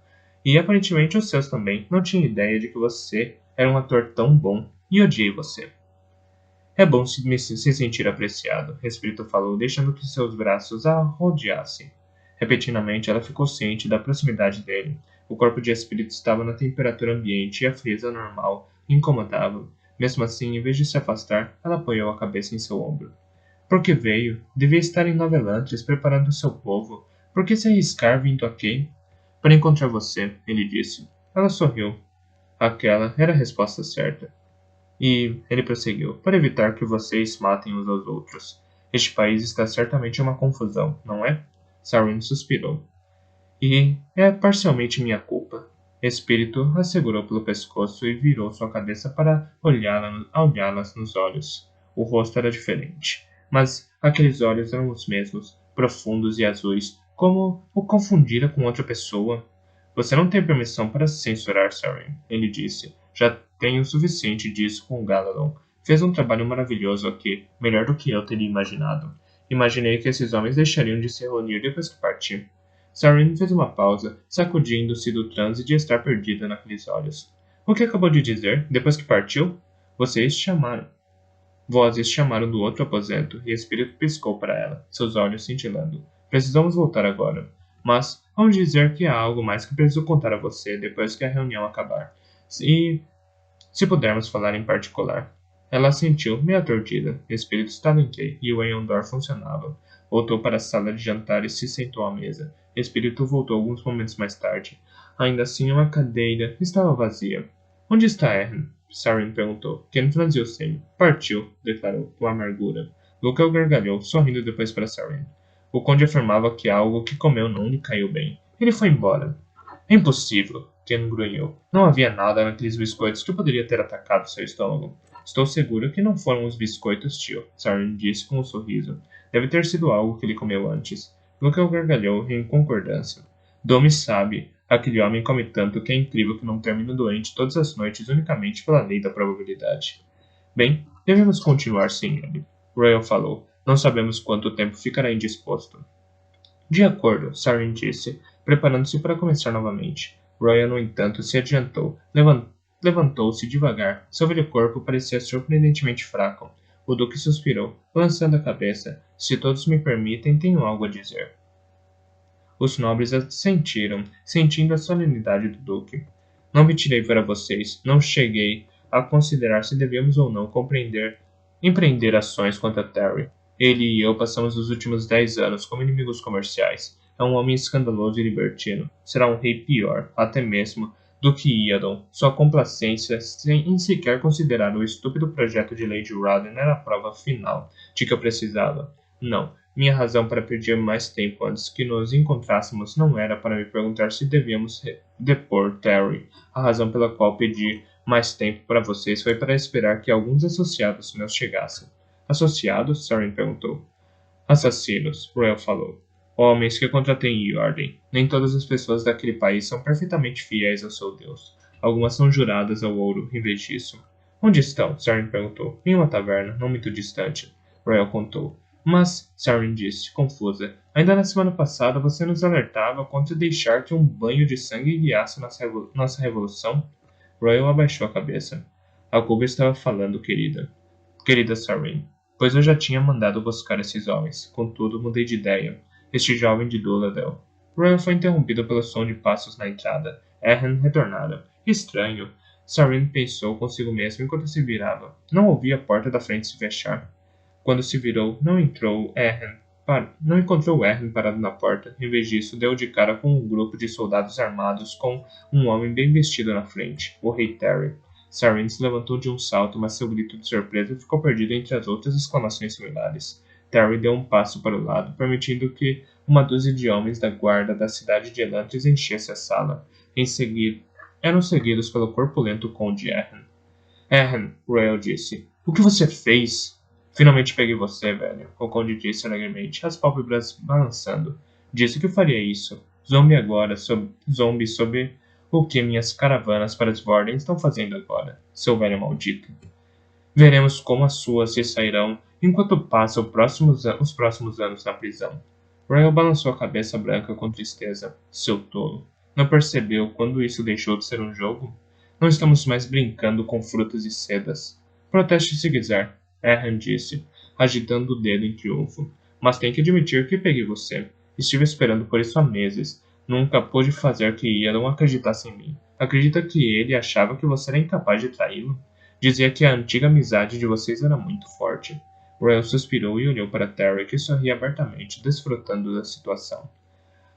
E aparentemente os seus também. Não tinha ideia de que você era um ator tão bom. E odiei você. É bom se sentir apreciado, Espírito falou, deixando que seus braços a rodeassem. Repentinamente, ela ficou ciente da proximidade dele. O corpo de Espírito estava na temperatura ambiente e a frieza normal incomodava. Mesmo assim, em vez de se afastar, ela apoiou a cabeça em seu ombro. Por que veio? Devia estar em Nova Elantris preparando seu povo. Por que se arriscar vindo aqui? Para encontrar você, ele disse. Ela sorriu. Aquela era a resposta certa. E ele prosseguiu, para evitar que vocês matem uns aos outros. Este país está certamente uma confusão, não é? Sarin suspirou. E é parcialmente minha culpa. Espírito a segurou pelo pescoço e virou sua cabeça para olhá-las nos olhos. O rosto era diferente, mas aqueles olhos eram os mesmos, profundos e azuis. Como o confundira com outra pessoa? Você não tem permissão para se censurar, Sarin, ele disse. Já tenho o suficiente disso com o Galadon. Fez um trabalho maravilhoso aqui, melhor do que eu teria imaginado. Imaginei que esses homens deixariam de se reunir depois que parti. Sarin fez uma pausa, sacudindo-se do transe de estar perdida naqueles olhos. O que acabou de dizer, depois que partiu? Vocês chamaram. Vozes chamaram do outro aposento, e o espírito piscou para ela, seus olhos cintilando. Precisamos voltar agora. Mas, vamos dizer que há algo mais que preciso contar a você depois que a reunião acabar. Se pudermos falar em particular. Ela assentiu, meio aturdida. O espírito estava em quê, e o Eondor funcionava. Voltou para a sala de jantar e se sentou à mesa. O espírito voltou alguns momentos mais tarde. Ainda assim, uma cadeira estava vazia. Onde está Eren? Sarin perguntou. Ken franziu o senho. Partiu, declarou, com amargura. Luca gargalhou, sorrindo depois para Sarin. O conde afirmava que algo que comeu não lhe caiu bem. Ele foi embora. É impossível, Ken grunhiu. Não havia nada naqueles biscoitos que poderia ter atacado seu estômago. Estou seguro que não foram os biscoitos, tio, Sarin disse com um sorriso. Deve ter sido algo que ele comeu antes. Luca gargalhou em concordância. Domi sabe. Aquele homem come tanto que é incrível que não termine doente todas as noites unicamente pela lei da probabilidade. Bem, devemos continuar sem ele. Royal falou. Não sabemos quanto tempo ficará indisposto. De acordo, Sarin disse, preparando-se para começar novamente. Royal, no entanto, se adiantou. Levantou-se devagar. Seu velho corpo parecia surpreendentemente fraco. O Duque suspirou, balançando a cabeça. Se todos me permitem, tenho algo a dizer. Os nobres assentiram, sentindo a solenidade do Duque. Não me tirei para vocês. Não cheguei a considerar se devíamos ou não empreender ações contra Terry. Ele e eu passamos os últimos 10 anos como inimigos comerciais. É um homem escandaloso e libertino. Será um rei pior, até mesmo, do que Iadon. Sua complacência em sequer considerar o estúpido projeto de Lady Raden era a prova final de que eu precisava. Não, minha razão para pedir mais tempo antes que nos encontrássemos não era para me perguntar se devíamos depor Terry. A razão pela qual pedi mais tempo para vocês foi para esperar que alguns associados meus chegassem. Associados? Sarin perguntou. Assassinos, Royal falou. Homens que contratei em ordem. Nem todas as pessoas daquele país são perfeitamente fiéis ao seu Deus. Algumas são juradas ao ouro em vez disso. Onde estão? Sarin perguntou. Em uma taverna, não muito distante. Royal contou. Mas, Sarin disse, confusa, ainda na semana passada você nos alertava contra deixar que um banho de sangue guiasse nossa revolução? Royal abaixou a cabeça. A Cuba estava falando, querida. Querida Sarin, pois eu já tinha mandado buscar esses homens. Contudo, mudei de ideia. Este jovem de Duladel. Royal foi interrompido pelo som de passos na entrada. Eren retornara. Estranho. Sarin pensou consigo mesmo enquanto se virava. Não ouvia a porta da frente se fechar. Quando se virou, não encontrou Eren parado na porta. Em vez disso, deu de cara com um grupo de soldados armados com um homem bem vestido na frente, o rei Terry. Sarin se levantou de um salto, mas seu grito de surpresa ficou perdido entre as outras exclamações similares. Terry deu um passo para o lado, permitindo que uma dúzia de homens da guarda da cidade de Elantris enchesse a sala. Em seguida, eram seguidos pelo corpulento conde Eren. Eren, Royal disse. O que você fez? Finalmente peguei você, velho, o conde disse alegremente, as pálpebras balançando. Disse que faria isso. Zombe sobre o que minhas caravanas para Svorden estão fazendo agora, seu velho maldito. Veremos como as suas se sairão enquanto passa os próximos anos na prisão. Royal balançou a cabeça branca com tristeza. Seu tolo. Não percebeu quando isso deixou de ser um jogo? Não estamos mais brincando com frutas e sedas. Proteste se quiser, Eren disse, agitando o dedo em triunfo. Mas tem que admitir que peguei você. Estive esperando por isso há meses. Nunca pude fazer que Iadon acreditasse em mim. Acredita que ele achava que você era incapaz de traí-lo? Dizia que a antiga amizade de vocês era muito forte. Royal suspirou e olhou para Terry, que sorria abertamente, desfrutando da situação.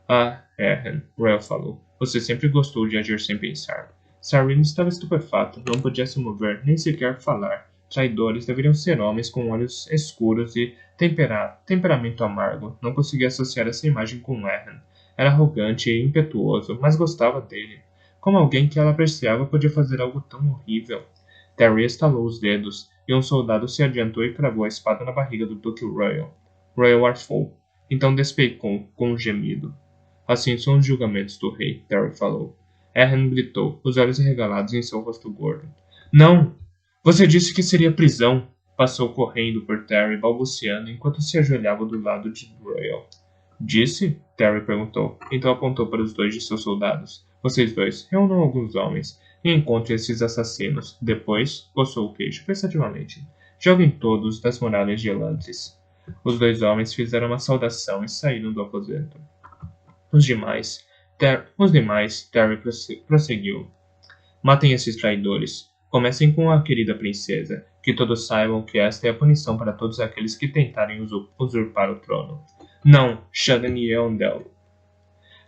Ah, Eren, Royal falou. Você sempre gostou de agir sem pensar. Sarin estava estupefato, não podia se mover, nem sequer falar. Traidores deveriam ser homens com olhos escuros e temperamento amargo. Não conseguia associar essa imagem com Eren. Era arrogante e impetuoso, mas gostava dele. Como alguém que ela apreciava podia fazer algo tão horrível? Terry estalou os dedos, e um soldado se adiantou e cravou a espada na barriga do Duque Royal. Royal arfou. Então despecou, com um gemido. Assim são os julgamentos do rei, Terry falou. Erhan gritou, os olhos arregalados em seu rosto gordo. Não! Você disse que seria prisão! Passou correndo por Terry, balbuciando, enquanto se ajoelhava do lado de Royal. Disse? Terry perguntou. Então apontou para os dois de seus soldados. Vocês dois, reúnam alguns homens e encontrem esses assassinos. Depois, coçou o queixo pensativamente. Joguem todos das muralhas de Elantris. Os dois homens fizeram uma saudação e saíram do aposento. Os demais, Terry prosseguiu. Matem esses traidores. Comecem com a querida princesa. Que todos saibam que esta é a punição para todos aqueles que tentarem usurpar o trono. Não, Shaden e Eondel!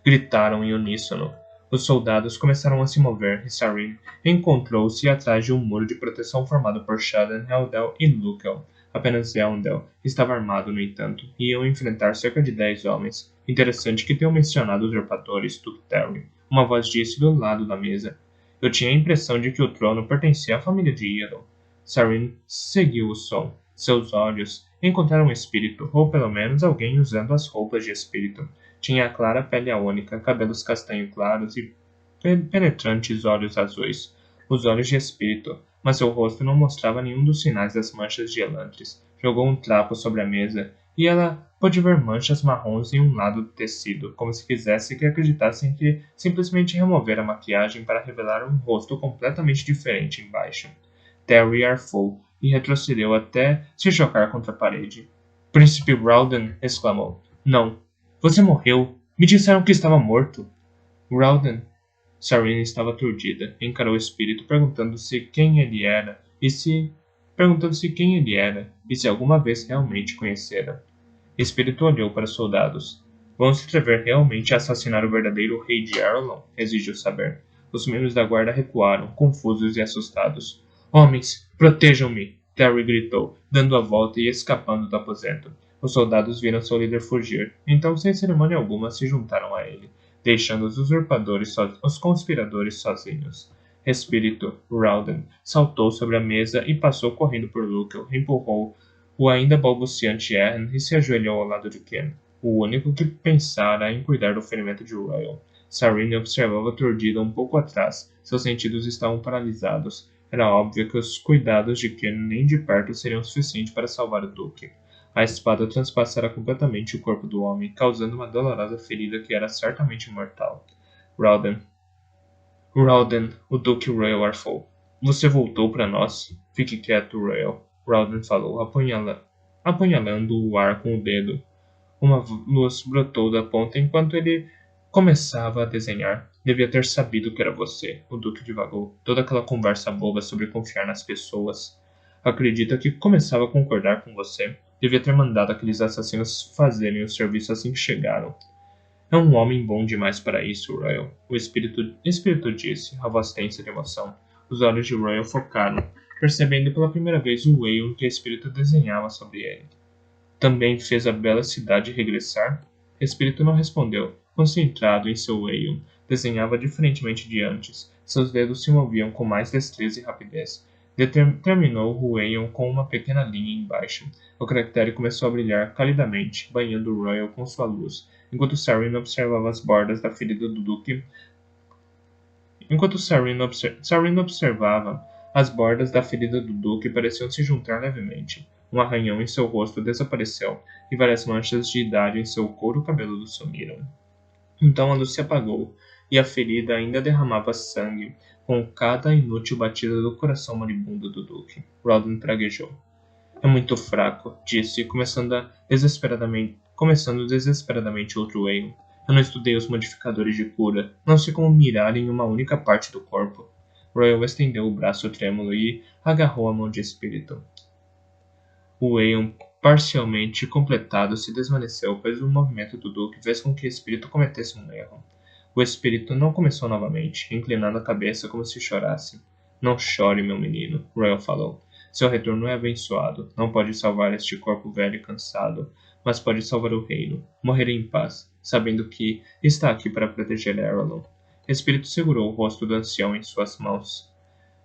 Gritaram em uníssono. Os soldados começaram a se mover e Sarin encontrou-se atrás de um muro de proteção formado por Shaden, Eondel e Lukel. Apenas Eondel estava armado, no entanto, e iam enfrentar cerca de 10 homens. Interessante que tenham mencionado usurpadores, do Terry. Uma voz disse do lado da mesa. Eu tinha a impressão de que o trono pertencia à família de Iadon. Sarin seguiu o som. Seus olhos encontraram um espírito, ou pelo menos alguém usando as roupas de espírito. Tinha a clara pele aônica, cabelos castanho claros e penetrantes olhos azuis. Os olhos de espírito, mas seu rosto não mostrava nenhum dos sinais das manchas de Elantris. Jogou um trapo sobre a mesa, e ela pôde ver manchas marrons em um lado do tecido, como se quisesse que acreditassem que simplesmente removera a maquiagem para revelar um rosto completamente diferente embaixo. Terry arfou e retrocedeu até se chocar contra a parede. Príncipe Rowden! Exclamou. Não! Você morreu! Me disseram que estava morto! Rowden! Sarin estava aturdida. Encarou o espírito perguntando-se quem ele era e se alguma vez realmente conhecera. O espírito olhou para os soldados. Vão se atrever realmente a assassinar o verdadeiro rei de Arlon? Exigiu saber. Os membros da guarda recuaram, confusos e assustados. Homens, protejam-me! Terry gritou, dando a volta e escapando do aposento. Os soldados viram seu líder fugir, então sem cerimônia alguma se juntaram a ele, deixando os conspiradores sozinhos. Espírito, Rowden, saltou sobre a mesa e passou correndo por Lukel, empurrou o ainda balbuciante Erhan e se ajoelhou ao lado de Ken, o único que pensara em cuidar do ferimento de Royal. Sarin observava aturdida um pouco atrás, seus sentidos estavam paralisados. Era óbvio que os cuidados de Ken nem de perto seriam suficientes para salvar o Duque. A espada transpassara completamente o corpo do homem, causando uma dolorosa ferida que era certamente mortal. Rowden, o Duque Royal arfou. Você voltou para nós? Fique quieto, Royal. Rowden falou, apunhalando o ar com o dedo. Uma luz brotou da ponta enquanto ele começava a desenhar. Devia ter sabido que era você, o Duque divagou. Toda aquela conversa boba sobre confiar nas pessoas. Acredita que começava a concordar com você. Devia ter mandado aqueles assassinos fazerem o serviço assim que chegaram. É um homem bom demais para isso, Royal. O espírito disse, a voz tensa de emoção. Os olhos de Royal focaram, percebendo pela primeira vez o Aeon que o espírito desenhava sobre ele. Também fez a bela cidade regressar? O espírito não respondeu, concentrado em seu Aeon. Desenhava diferentemente de antes. Seus dedos se moviam com mais destreza e rapidez. Terminou o Aeon com uma pequena linha embaixo. O caractere começou a brilhar calidamente, banhando o Royal com sua luz, enquanto Sarin observava as bordas da ferida do Duque. As bordas da ferida do Duque pareciam se juntar levemente. Um arranhão em seu rosto desapareceu, e várias manchas de idade em seu couro cabeludo sumiram. Então a luz se apagou, e a ferida ainda derramava sangue, com cada inútil batida do coração moribundo do Duque. Rowden praguejou. É muito fraco, disse, começando desesperadamente outro Aeon. Eu não estudei os modificadores de cura. Não sei como mirar em uma única parte do corpo. Royal estendeu o braço trêmulo e agarrou a mão de espírito. O Aeon parcialmente completado se desvaneceu, pois o movimento do Duque fez com que o espírito cometesse um erro. O espírito não começou novamente, inclinando a cabeça como se chorasse. Não chore, meu menino, Royal falou. Seu retorno é abençoado. Não pode salvar este corpo velho e cansado, mas pode salvar o reino. Morrerei em paz, sabendo que está aqui para proteger Aralon. O espírito segurou o rosto do ancião em suas mãos.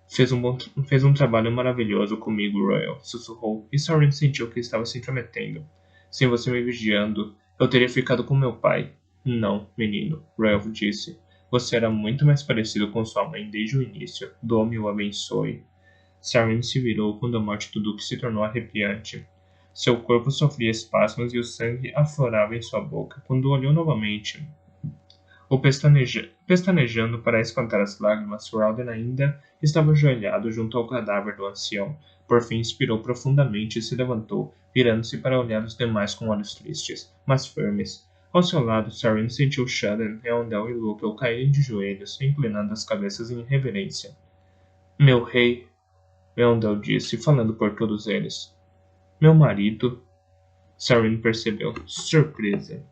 Fez um trabalho maravilhoso comigo, Royal, sussurrou, e Sarin sentiu que estava se intrometendo. Sem você me vigiando, eu teria ficado com meu pai. Não, menino, Ralph disse. Você era muito mais parecido com sua mãe desde o início. Dome o abençoe. Sarin se virou quando a morte do Duque se tornou arrepiante. Seu corpo sofria espasmos e o sangue aflorava em sua boca. Quando olhou novamente, pestanejando para espantar as lágrimas, Ralden ainda estava ajoelhado junto ao cadáver do ancião. Por fim, inspirou profundamente e se levantou, virando-se para olhar os demais com olhos tristes, mas firmes. Ao seu lado, Sarin sentiu Shaden, Eondel e Lukel caírem de joelhos, inclinando as cabeças em reverência. Meu rei, Eondel disse, falando por todos eles. Meu marido, Sarin percebeu. Surpresa.